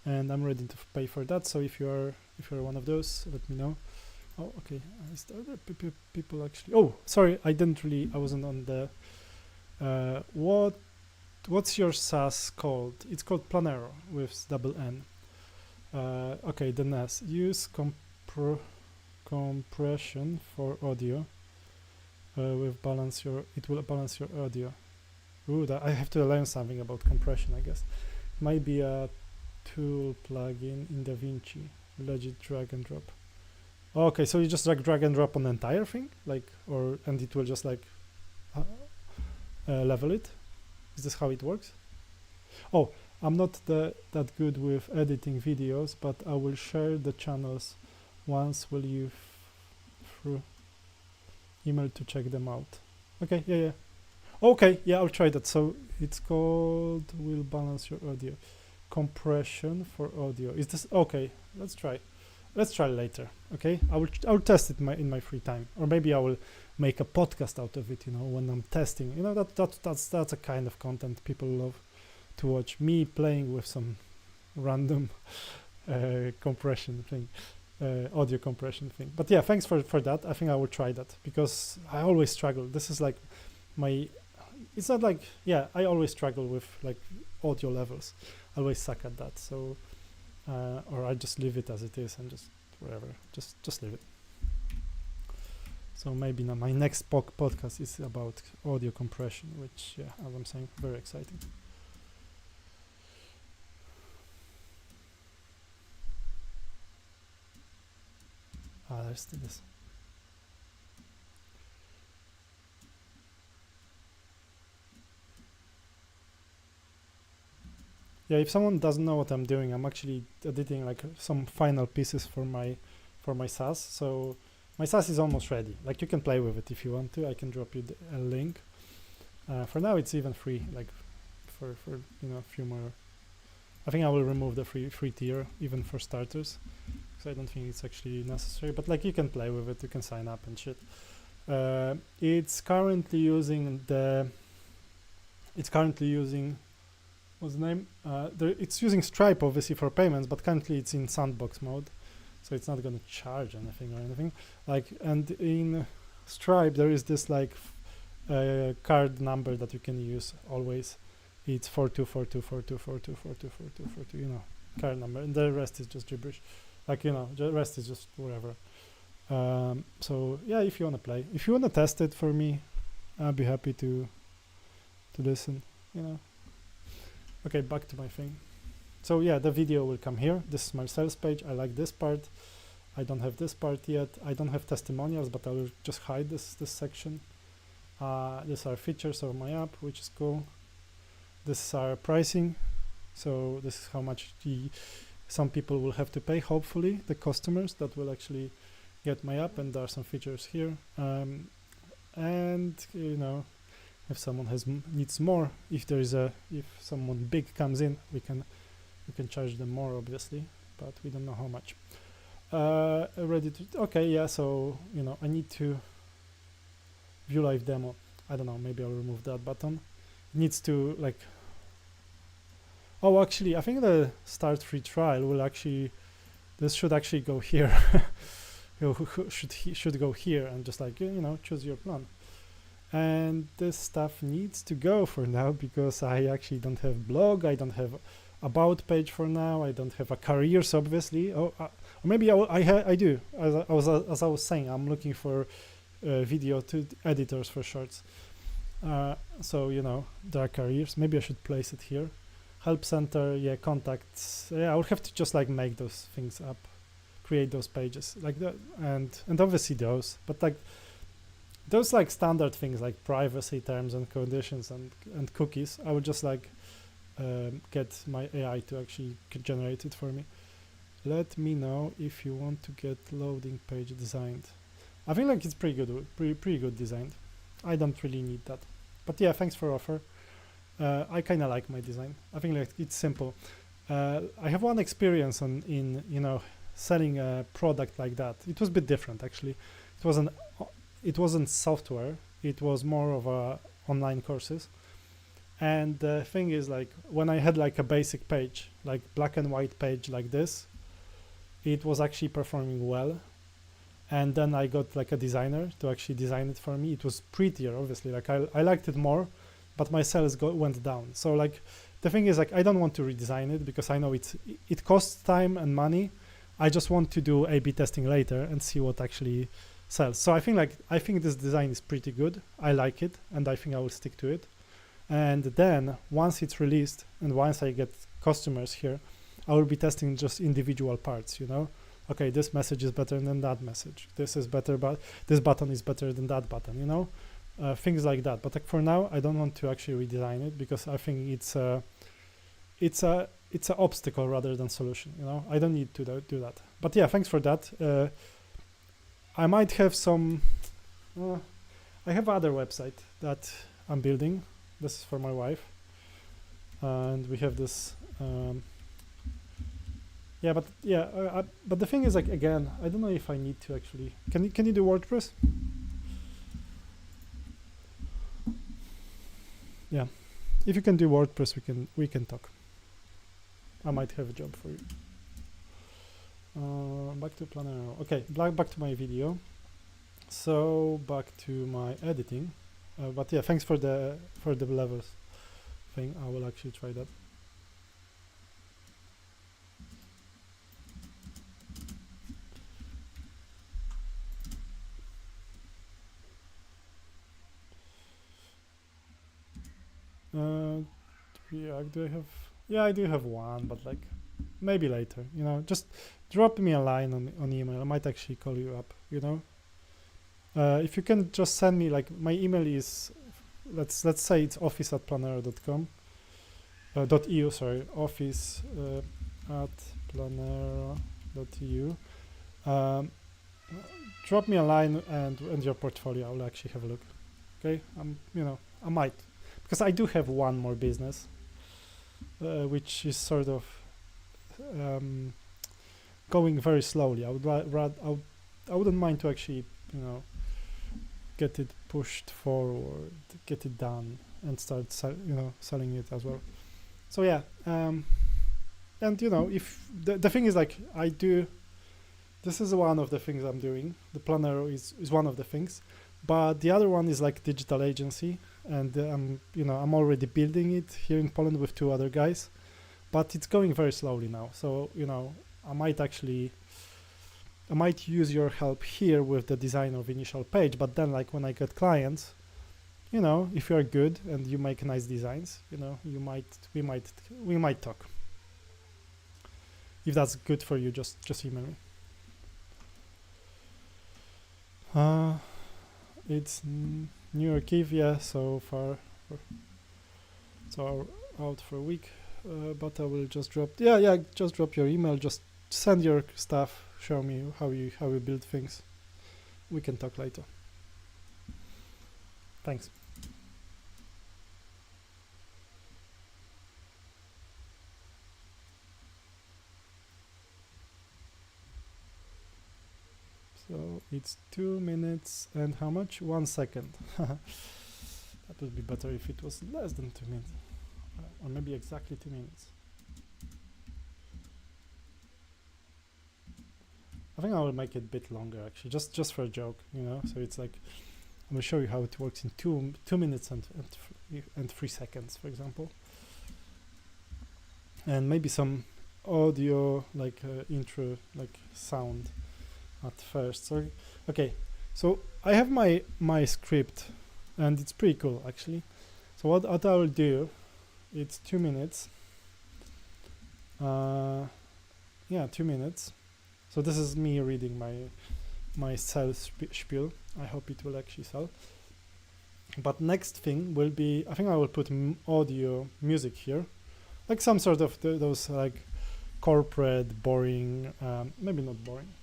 and I'm ready to pay for that. So if you're one of those, let me know. Oh, okay. Is there other people actually? Oh, sorry, I wasn't on the. What's your SaaS called? It's called Planero with double N. Okay, the NAS. Use compression for audio. It will balance your audio. Ooh, I have to learn something about compression, I guess. Might be a tool plugin in DaVinci. Legit drag and drop. Okay, so you just like drag and drop on the entire thing, like, and it will just like level it. Is this how it works? Oh, I'm not that good with editing videos, but I will share the channels once. Will you through email to check them out? Okay, yeah. Okay, yeah, I'll try that. So it's called will balance your audio. Compression for audio. Is this okay? Let's try later. Okay, I'll test it in my free time, or maybe I will make a podcast out of it, you know, when I'm testing. You know, that's a kind of content people love to watch, me playing with some random compression thing, audio compression thing. But yeah, thanks for that. I think I will try that because I always struggle. This is like it's not like, yeah, I always struggle with like audio levels. I always suck at that. So or I just leave it as it is and just whatever, just leave it. So maybe now my next podcast is about audio compression, which, yeah, as I'm saying, very exciting. There's this. Yeah, if someone doesn't know what I'm doing, I'm actually editing like some final pieces for my SaaS. So my SaaS is almost ready. Like you can play with it if you want to. I can drop you a link. For now, it's even free. Like for you know, a few more. I think I will remove the free tier even for starters, because I don't think it's actually necessary. But like you can play with it. You can sign up and shit. It's currently using what's the name? It's using Stripe obviously for payments, but currently it's in sandbox mode, so it's not going to charge anything or anything. Like, and in Stripe there is this like card number that you can use always it's 424242424242, you know, car number, and the rest is just gibberish. Like, you know, the rest is just whatever. So yeah, if you want to play, if you want to test it for me, I'll be happy to listen, you know. Okay, back to my thing. So yeah, the video will come here. This is my sales page. I like this part. I don't have this part yet. I don't have testimonials, but I will just hide this section. These are features of my app, which is cool. This is our pricing. So this is how much some people will have to pay, hopefully, the customers that will actually get my app, and there are some features here. And you know, if someone needs more, if someone big comes in, we can charge them more, obviously, but we don't know how much. Ready to, okay, yeah, so, you know, I need to view live demo. I don't know, maybe I'll remove that button. It needs to, like, oh, actually, I think the start free trial will actually, this should actually go here. should go here and just, like, you know, choose your plan. And this stuff needs to go for now, because I actually don't have blog, I don't have about page for now, I don't have a careers, obviously. Or maybe I do. As I was saying, I'm looking for video editors for shorts. So, you know, there are careers. Maybe I should place it here. Help center, yeah, contacts. Yeah, I would have to just, like, make those things up, create those pages like that, and obviously those, but, like, those, like, standard things like privacy terms and conditions and cookies, I would just, like, get my AI to actually generate it for me. Let me know if you want to get loading page designed. I think, like, it's pretty good designed. I don't really need that, but yeah, thanks for offer. I kind of like my design. I think, like, it's simple. I have one experience in you know, selling a product like that. It was a bit different, actually. It wasn't software. It was more of a online courses. And the thing is, like, when I had, like, a basic page, like black and white page like this, it was actually performing well. And then I got, like, a designer to actually design it for me. It was prettier, obviously. Like, I liked it more, but my sales went down. So, like, the thing is, like, I don't want to redesign it because I know it costs time and money. I just want to do A/B testing later and see what actually sells. So I think this design is pretty good. I like it, and I think I will stick to it. And then once it's released and once I get customers here, I will be testing just individual parts, you know. Okay, this message is better than that message. This is better, but this button is better than that button, you know, things like that. But, like, for now, I don't want to actually redesign it because I think it's a obstacle rather than solution, you know. I don't need to do that. But yeah, thanks for that. I might have some. I have other website that I'm building. This is for my wife, and we have this. Yeah, but yeah, but the thing is, like, again, I don't know if I need to actually. Can you do WordPress? Yeah, if you can do WordPress, we can talk. I might have a job for you. Back to Planner. Okay, back to my video. So back to my editing. But yeah, thanks for the levels thing. I will actually try that. React, do I have? Yeah, I do have one, but, like, maybe later, you know. Just drop me a line on email. I might actually call you up, you know. If you can just send me, like, my email is, let's say it's office@planero.com, .eu, sorry, office at planero.eu. Drop me a line and your portfolio. I will actually have a look. Okay, you know, I might, because I do have one more business, which is sort of going very slowly. I wouldn't mind to actually, you know, get it pushed forward, get it done, and start selling it as well. So yeah, and, you know, if the thing is, like, this is one of the things I'm doing. The Planner is one of the things, but the other one is, like, digital agency. and I'm already building it here in Poland with 2 other guys, but it's going very slowly now. So I might use your help here with the design of initial page, but then like when I get clients, if you are good and you make nice designs, we might talk. If that's good for you, just email me. It's New York Eve, yeah, so far, so out for a week, but I will just drop, just drop your email, just send your stuff, show me how you build things. We can talk later. Thanks. So it's 2 minutes and how much? 1 second. That would be better if it was less than 2 minutes, or maybe exactly 2 minutes. I think I will make it a bit longer actually, just for a joke, So it's like I'm gonna show you how it works in 2 minutes and 3 seconds, for example, and maybe some audio like intro, like sound at first. So okay, so I have my script, and it's pretty cool actually. So what I will do, it's 2 minutes. 2 minutes. So this is me reading my sales spiel. I hope it will actually sell. But next thing will be, I think I will put audio music here, like some sort of those like corporate boring, maybe not boring,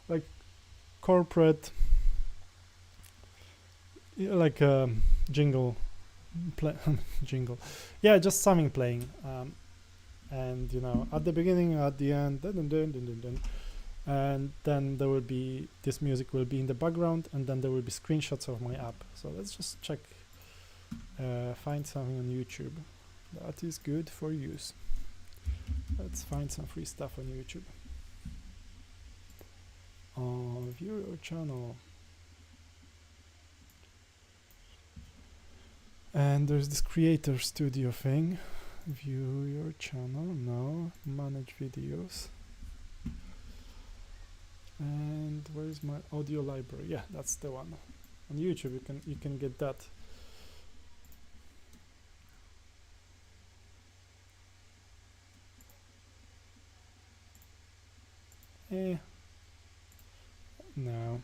like corporate, like jingle, jingle, yeah, just something playing, and at the beginning, at the end, and then there will be, this music will be in the background, and then there will be screenshots of my app. So let's just check, find something on YouTube that is good for use. Let's find some free stuff on YouTube. View your channel. And there's this creator studio thing. View your channel, no, manage videos. And where is my audio library? Yeah, that's the one. On YouTube you can get that. No.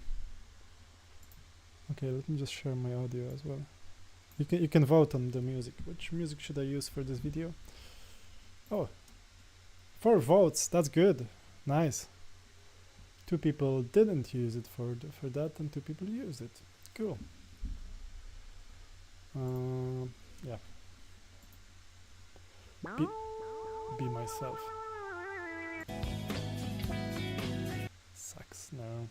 Okay, let me just share my audio as well. You can vote on the music. Which music should I use for this video? Oh, 4 votes. That's good. Nice. 2 people didn't use it for that, and 2 people used it. Cool. Yeah. Be myself. Sucks now.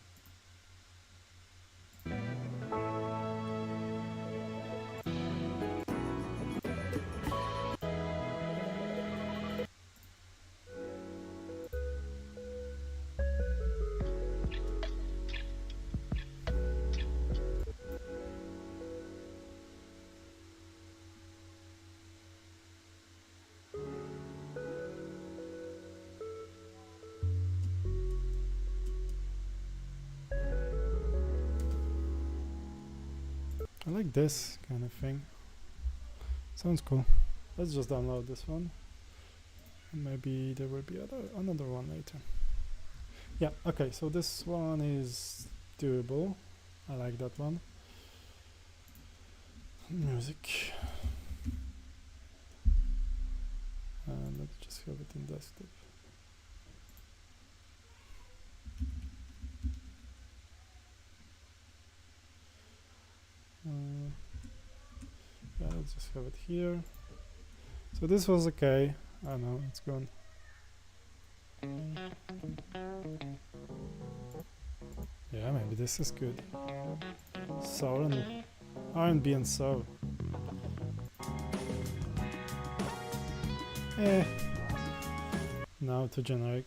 I like this kind of thing. Sounds cool. Let's just download this one. Maybe there will be another one later. Yeah, okay, so this one is doable. I like that one. Music. And let's just have it in desktop. Yeah, let's just have it here. So this was okay. I know it's gone. Yeah, maybe this is good. Soul and R&B and soul. Now to generic.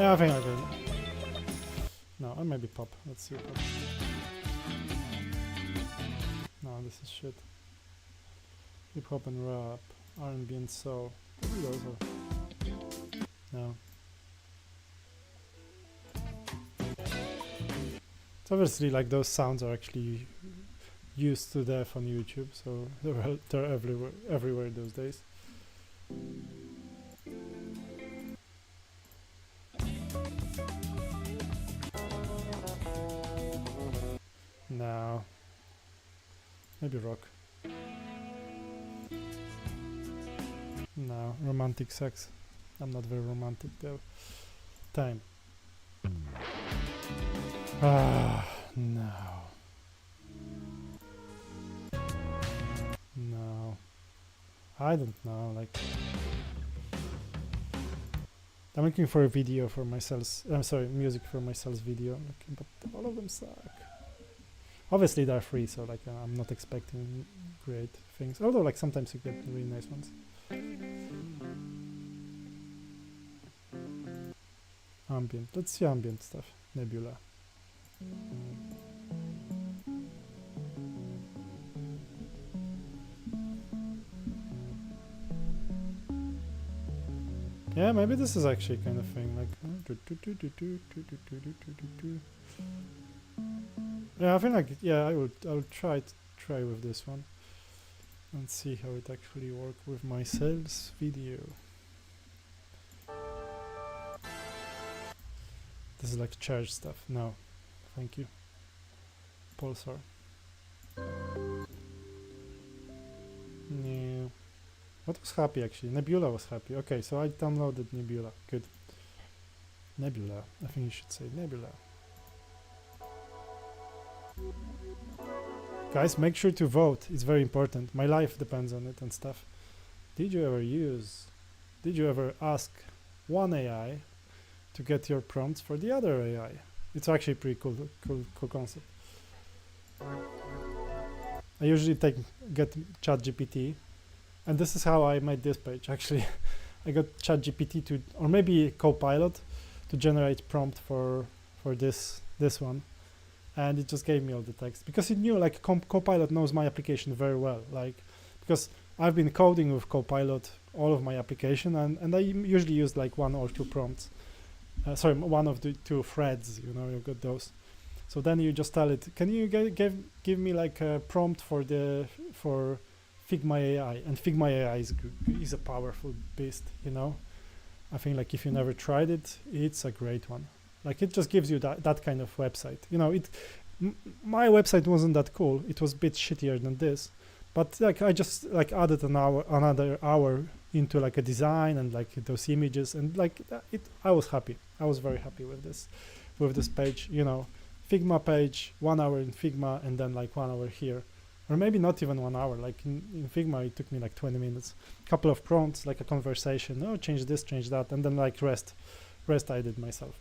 Yeah, I think I can. No, or maybe pop. Let's see pop. No, this is shit. Hip hop and rap, R&B and soul. Maybe those are. No. It's obviously like those sounds are actually used to death on YouTube, so they're everywhere those days. No. Maybe rock. No, romantic sex. I'm not very romantic though. Time. Ah, no. No. I don't know, like... I'm looking for a video for my sales... I'm sorry, music for my sales video, but all of them suck. Obviously they're free, so like I'm not expecting great things. Although like sometimes you get really nice ones. Ambient. Let's see ambient stuff. Nebula. Yeah, maybe this is actually kind of thing like. Yeah, I think like I'll try with this one and see how it actually works with my sales video. This is like charge stuff. No, thank you. Pulsar. No. What was happy actually? Nebula was happy. Okay, so I downloaded Nebula. Good. Nebula. I think you should say Nebula. Guys, make sure to vote. It's very important. My life depends on it and stuff. Did you ever ask one AI to get your prompts for the other AI? It's actually pretty cool concept. I usually get ChatGPT, and this is how I made this page actually. I got ChatGPT to, or maybe Copilot, to generate prompt for this one, and it just gave me all the text because it knew like Copilot knows my application very well, like because I've been coding with Copilot all of my application, and I usually use like one or two prompts. Sorry, one of the two threads, you know, you've got those. So then you just tell it, can you give me like a prompt for Figma AI? And Figma AI is a powerful beast, you know. I think like if you never tried it, it's a great one. Like it just gives you that kind of website. You know, my website wasn't that cool. It was a bit shittier than this, but like I just like added another hour into like a design and like those images, and like I was happy. I was very happy with this page, you know. Figma page, 1 hour in Figma, and then like 1 hour here, or maybe not even 1 hour. Like in Figma it took me like 20 minutes, couple of prompts, like a conversation, oh change this, change that, and then like rest I did myself.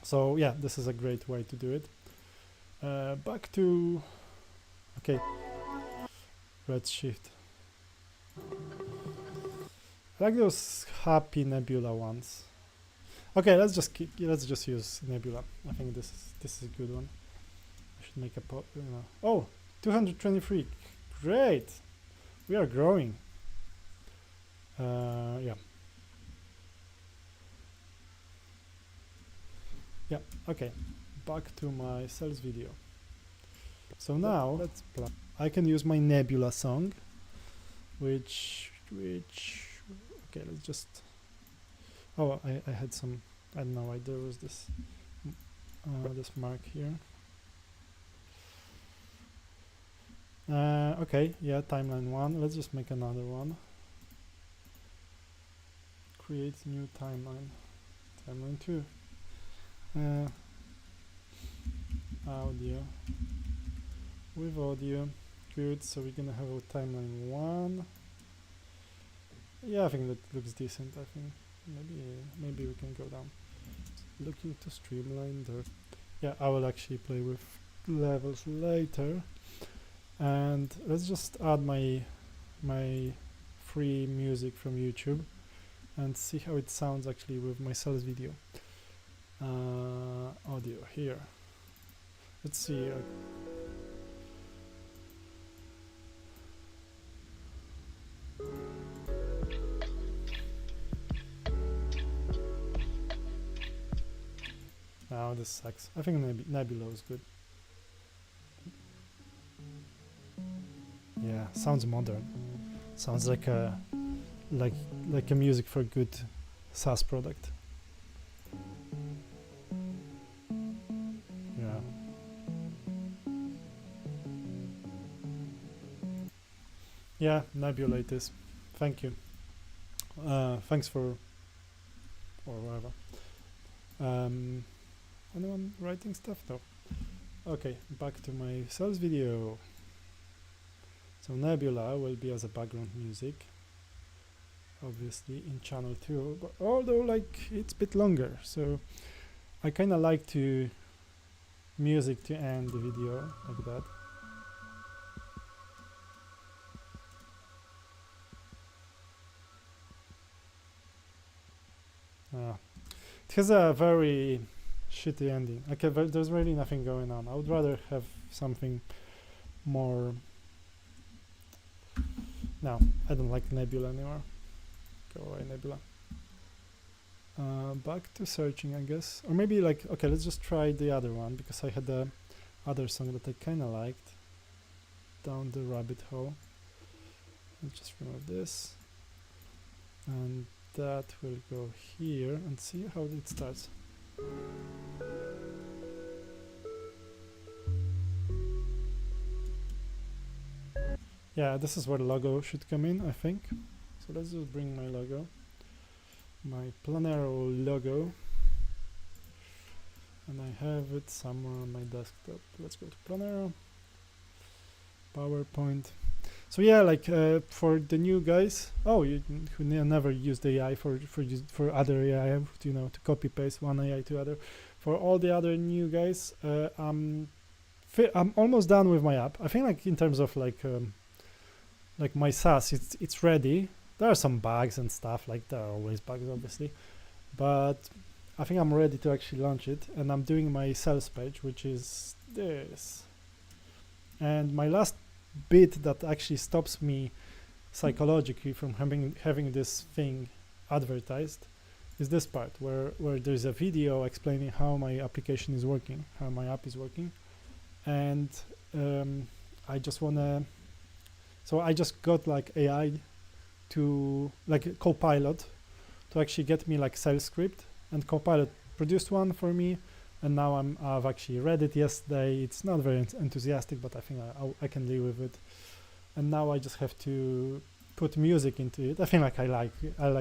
So yeah, this is a great way to do it. Back to okay, Redshift. I like those happy Nebula ones. Okay, let's just use Nebula. I think this is a good one. I should make a oh, 223. Great. We are growing. Yeah. Yeah, okay. Back to my sales video. So now I can use my Nebula song, which okay, let's just oh, I had some, I don't know why there was this this mark here. Okay, yeah, timeline 1. Let's just make another one. Create new timeline. Timeline 2. Audio. With audio. Good, so we're gonna have a timeline 1. Yeah, I think that looks decent. I think maybe we can go down. Looking to streamline the... Yeah, I will actually play with levels later. And let's just add my free music from YouTube and see how it sounds actually with my sales video. audio here. Let's see. Now this sucks. I think Nebula is good. Yeah, sounds modern. Sounds like a music for a good SaaS product. Yeah. Yeah, Nebula it is. Thank you. Thanks for or whatever. Anyone writing stuff? No. Okay, back to my sales video. So Nebula will be as a background music, obviously in channel 2, but although like it's a bit longer, so I kind of like to music to end the video like that. It has a very shitty ending. Okay, there's really nothing going on. I would rather have something more. No, I don't like Nebula anymore. Go away, Nebula. Back to searching, I guess. Or maybe like, okay, let's just try the other one, because I had the other song that I kind of liked. Down the rabbit hole. Let's just remove this. And that will go here and see how it starts. Yeah, this is where the logo should come in, I think. So let's just bring my logo, my Planero logo, and I have it somewhere on my desktop. Let's go to Planero, PowerPoint. So yeah, like for the new guys, who never used AI for other AI, you know, to copy paste one AI to other. For all the other new guys, I'm almost done with my app. I think like in terms of like my SaaS, it's ready. There are some bugs and stuff, like there are always bugs obviously, but I think I'm ready to actually launch it, and I'm doing my sales page, which is this. And my last bit that actually stops me psychologically from having this thing advertised is this part where there's a video explaining how my application is working, how my app is working, and I just wanna. So I just got like AI to like a Copilot to actually get me like sales script, and Copilot produced one for me, and now I've actually read it yesterday. It's not very enthusiastic, but I think I can live with it. And now I just have to put music into it. I think like I like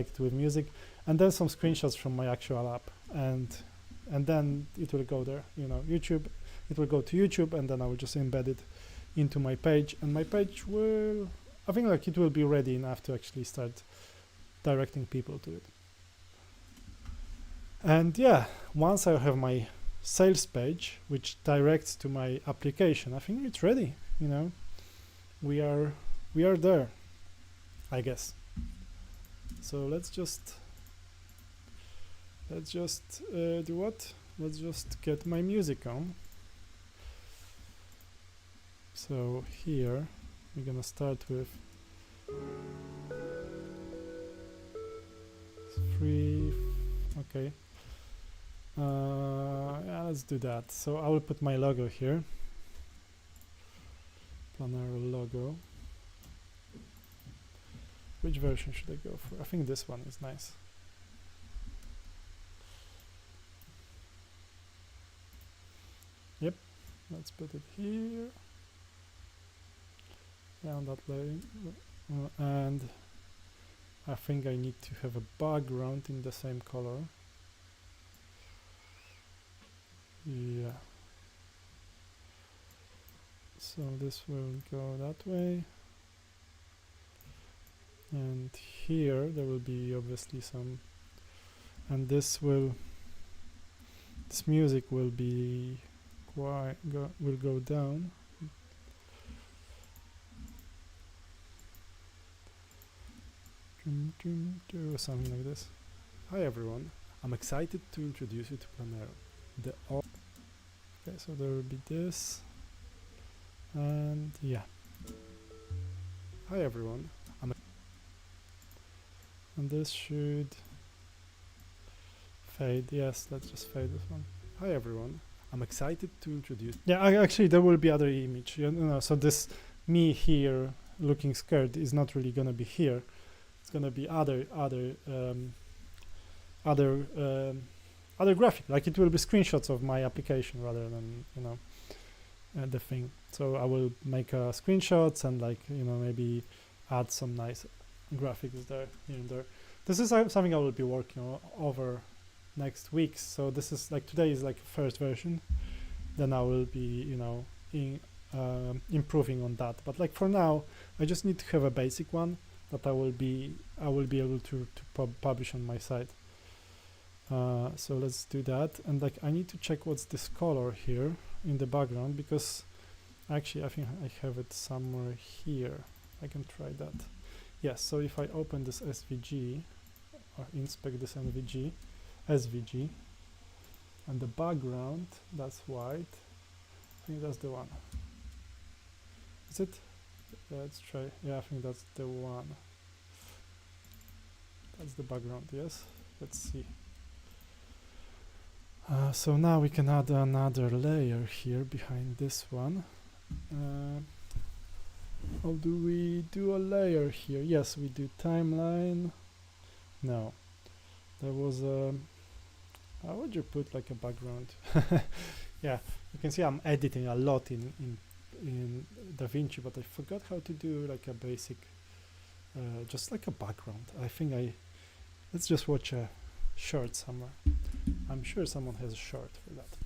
it with music, and then some screenshots from my actual app, and then it will go there. You know, YouTube. It will go to YouTube, and then I will just embed it into my page, and my page will, I think like it will be ready enough to actually start directing people to it. And yeah, once I have my sales page which directs to my application, I think it's ready. You know, we are there, I guess. So let's just do what? Let's just get my music on. So here we're gonna start with 3. Okay. Yeah, let's do that. So I will put my logo here. Planero logo. Which version should I go for? I think this one is nice. Yep. Let's put it here. Down that line, and I think I need to have a background in the same color. Yeah. So this will go that way, and here there will be obviously some, and this music will be will go down. Do something like this. Hi everyone, I'm excited to introduce you to Planero. Okay, so there will be this, and yeah. Hi everyone. And this should fade. Yes, let's just fade this one. Hi everyone. I'm excited to introduce. Yeah, actually there will be other image. You know, so this me here looking scared is not really gonna be here. It's gonna be other graphic. Like it will be screenshots of my application rather than the thing. So I will make screenshots and maybe add some nice graphics there here and there. This is something I will be working on over next week. So this is today is first version. Then I will be improving on that. But for now, I just need to have a basic one that I will be able to publish on my site. So let's do that. And I need to check what's this color here in the background, because actually I think I have it somewhere here. I can try that. Yes, so if I open this SVG or inspect this SVG, and the background, that's white. I think that's the one. Is it? Yeah, let's try. Yeah, I think that's the one. That's the background, yes. Let's see. So now we can add another layer here behind this one. How do we do a layer here? Yes, we do timeline. No, there was a. How would you put a background? Yeah, you can see I'm editing a lot in DaVinci, but I forgot how to do a basic, just a background. I think let's just watch a short somewhere. I'm sure someone has a short for that.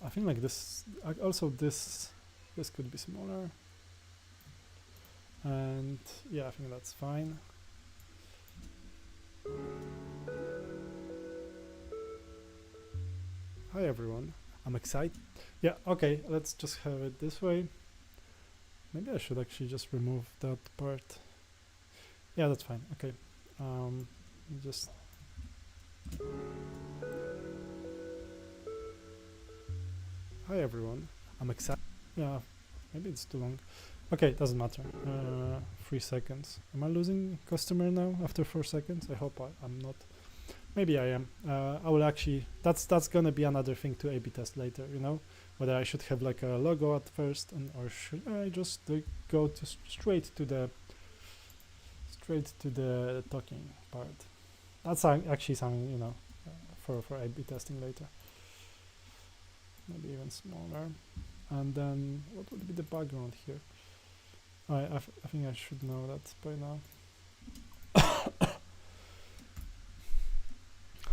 I think this, also this could be smaller. And yeah, I think that's fine. Hi everyone, I'm excited. Yeah, okay, let's just have it this way. Maybe I should actually just remove that part. Yeah, that's fine. Okay. Just hi everyone, I'm excited. Yeah, maybe it's too long. Okay, doesn't matter. 3 seconds. Am I losing customer now after 4 seconds? I hope I'm not. Maybe I am. I will actually. That's gonna be another thing to A/B test later. Whether I should have a logo at first, or should I just go straight to the talking part. That's actually something for A/B testing later. Maybe even smaller. And then what would be the background here? I think I should know that by now.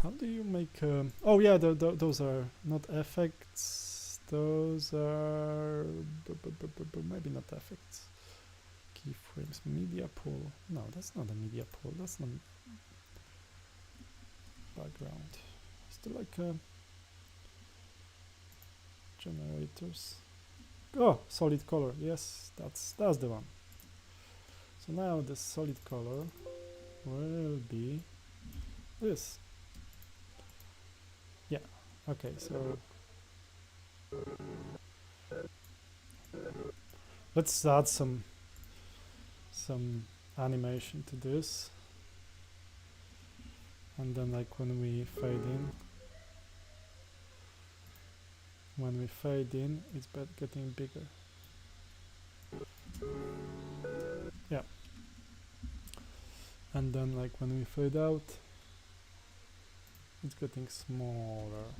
How do you make? Oh yeah, those are not effects. Those are maybe not effects. Keyframes, media pool. No, that's not a media pool. That's not background. Still generators. Oh, solid color. Yes, that's the one. So now the solid color will be this. Yeah. Okay. So let's add some animation to this, and then when we fade in, it's getting bigger. Yeah. And then when we fade out, it's getting smaller.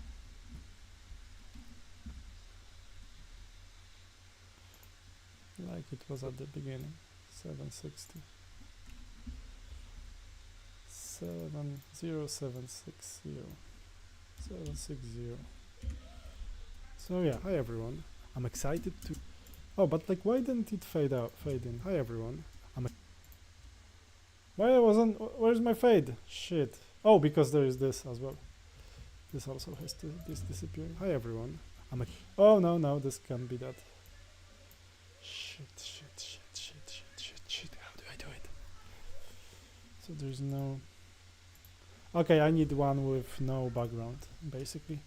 Like it was at the beginning. 760. 70760. 760. So yeah, hi everyone. I'm excited to. Oh, but why didn't it fade in? Hi everyone. Why wasn't? Where's my fade? Shit. Oh, because there is this as well. This also has to disappear. Hi everyone. Oh no, this can be that. Shit. How do I do it? So there's no. Okay, I need one with no background, basically.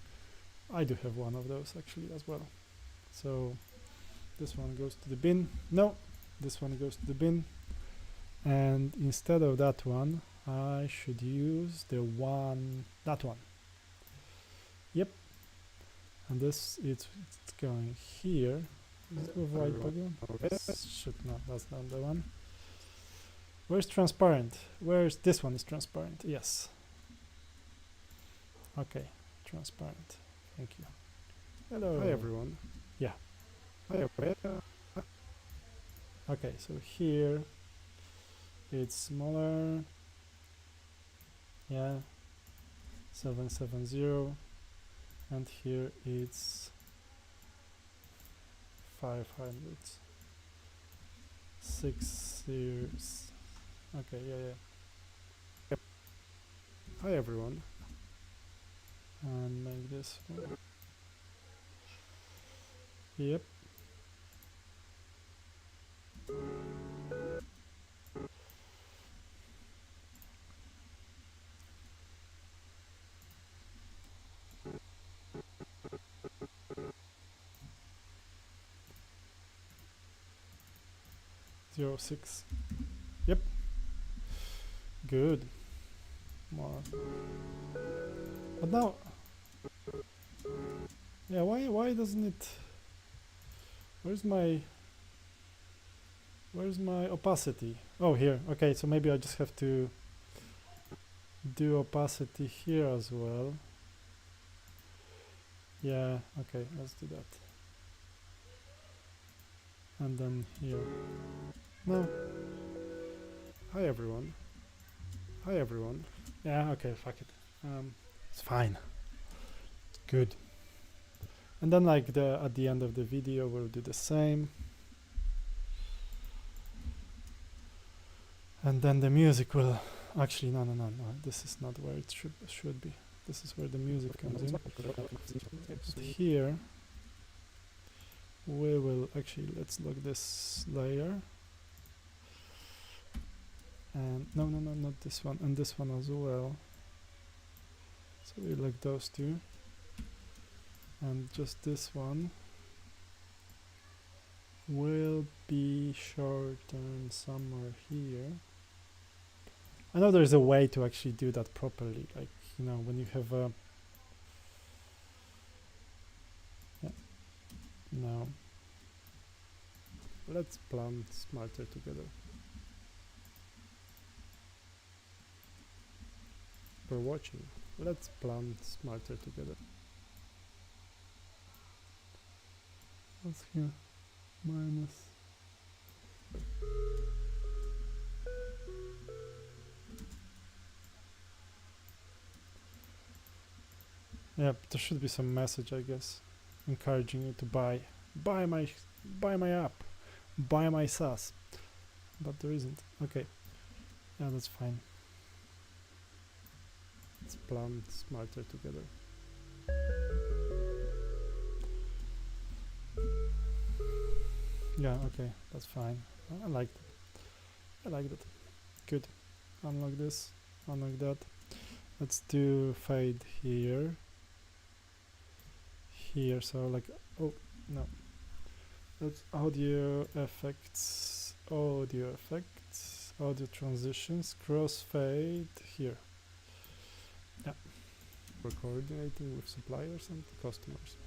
I do have one of those actually as well. So this one goes to the bin. No, this one goes to the bin. And instead of that one, I should use that one. Yep. And this, it's going here. Is it with white background? Should not, that's not the one. Where's transparent? Where's this one is transparent? Yes. Okay, transparent. Thank you. Hello. Hi everyone. Yeah. Hi everyone. Okay, so here it's smaller. Yeah. 770. And here it's 500. 6 years. Okay, yeah. Hi everyone. And make this one. Yep. Zero 6. Yep. Good. More. But now, yeah. Why doesn't it? Where's my opacity? Oh, here. Okay, so maybe I just have to do opacity here as well. Yeah. Okay, let's do that. And then here. No. Hi everyone. Hi everyone. Yeah, okay, fuck it. It's fine. It's good. And then like at the end of the video we'll do the same. And then the music will actually no, this is not where it should be. This is where the music comes in. But here we will actually, let's look this layer. And no, not this one, and this one as well. So we like those two, and just this one will be shortened somewhere here. I know there's a way to actually do that properly, like, you know, when you have a no. Let's plan smarter together. For watching. Let's plan smarter together. What's here? Minus. Yeah, but there should be some message, I guess, encouraging you to buy my app, buy my SaaS, but there isn't. Okay, yeah, that's fine. Let's plan smarter together. Yeah, okay, that's fine. I like that. I like that. Good. Unlock this. Unlock that. Let's do fade here. Here, so like, oh no. That's audio effects, audio transitions, crossfade here. Yeah. For coordinating with suppliers and customers.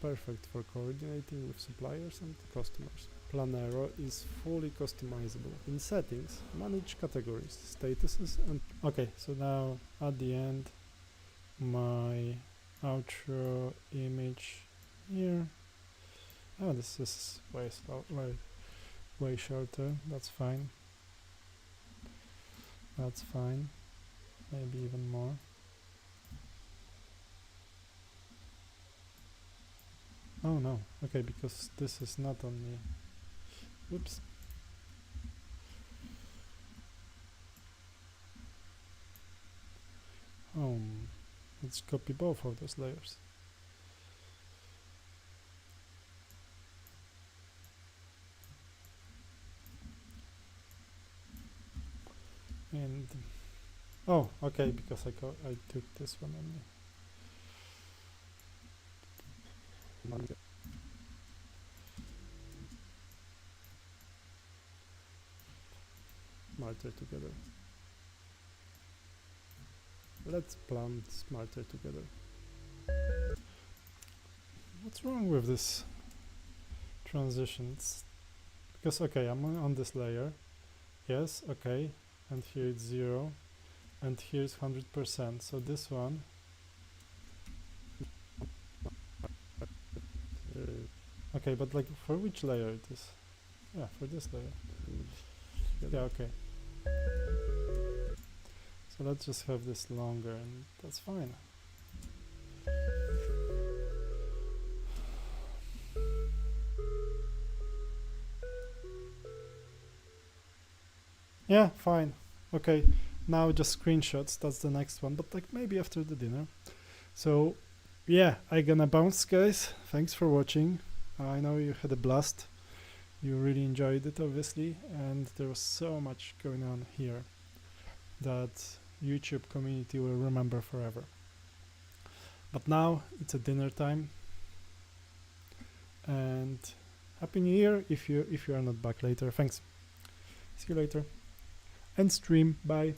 Perfect for coordinating with suppliers and customers. Planero is fully customizable. In settings, manage categories, statuses, and okay, so now at the end, my outro image here. Oh, this is way slow, way shorter. That's fine. That's fine. Maybe even more. Oh no. Okay, because this is not on the. Whoops. Let's copy both of those layers. And Oh, okay, because I took this one only. Smarter together. Let's plan smarter together. What's wrong with this transitions? Because okay, I'm on this layer. Yes, okay, and here it's 0, and here's 100%. So this one. Okay, but like for which layer it is? Yeah, for this layer. Yeah, okay. So let's just have this longer, and that's fine. Yeah, fine. Okay, now just screenshots. That's the next one, but like maybe after the dinner. So yeah, I gonna bounce, guys. Thanks for watching. I know you had a blast. You really enjoyed it, obviously, and there was so much going on here that YouTube community will remember forever. But now it's a dinner time, and Happy New Year if you are not back later. Thanks. See you later. End stream. Bye.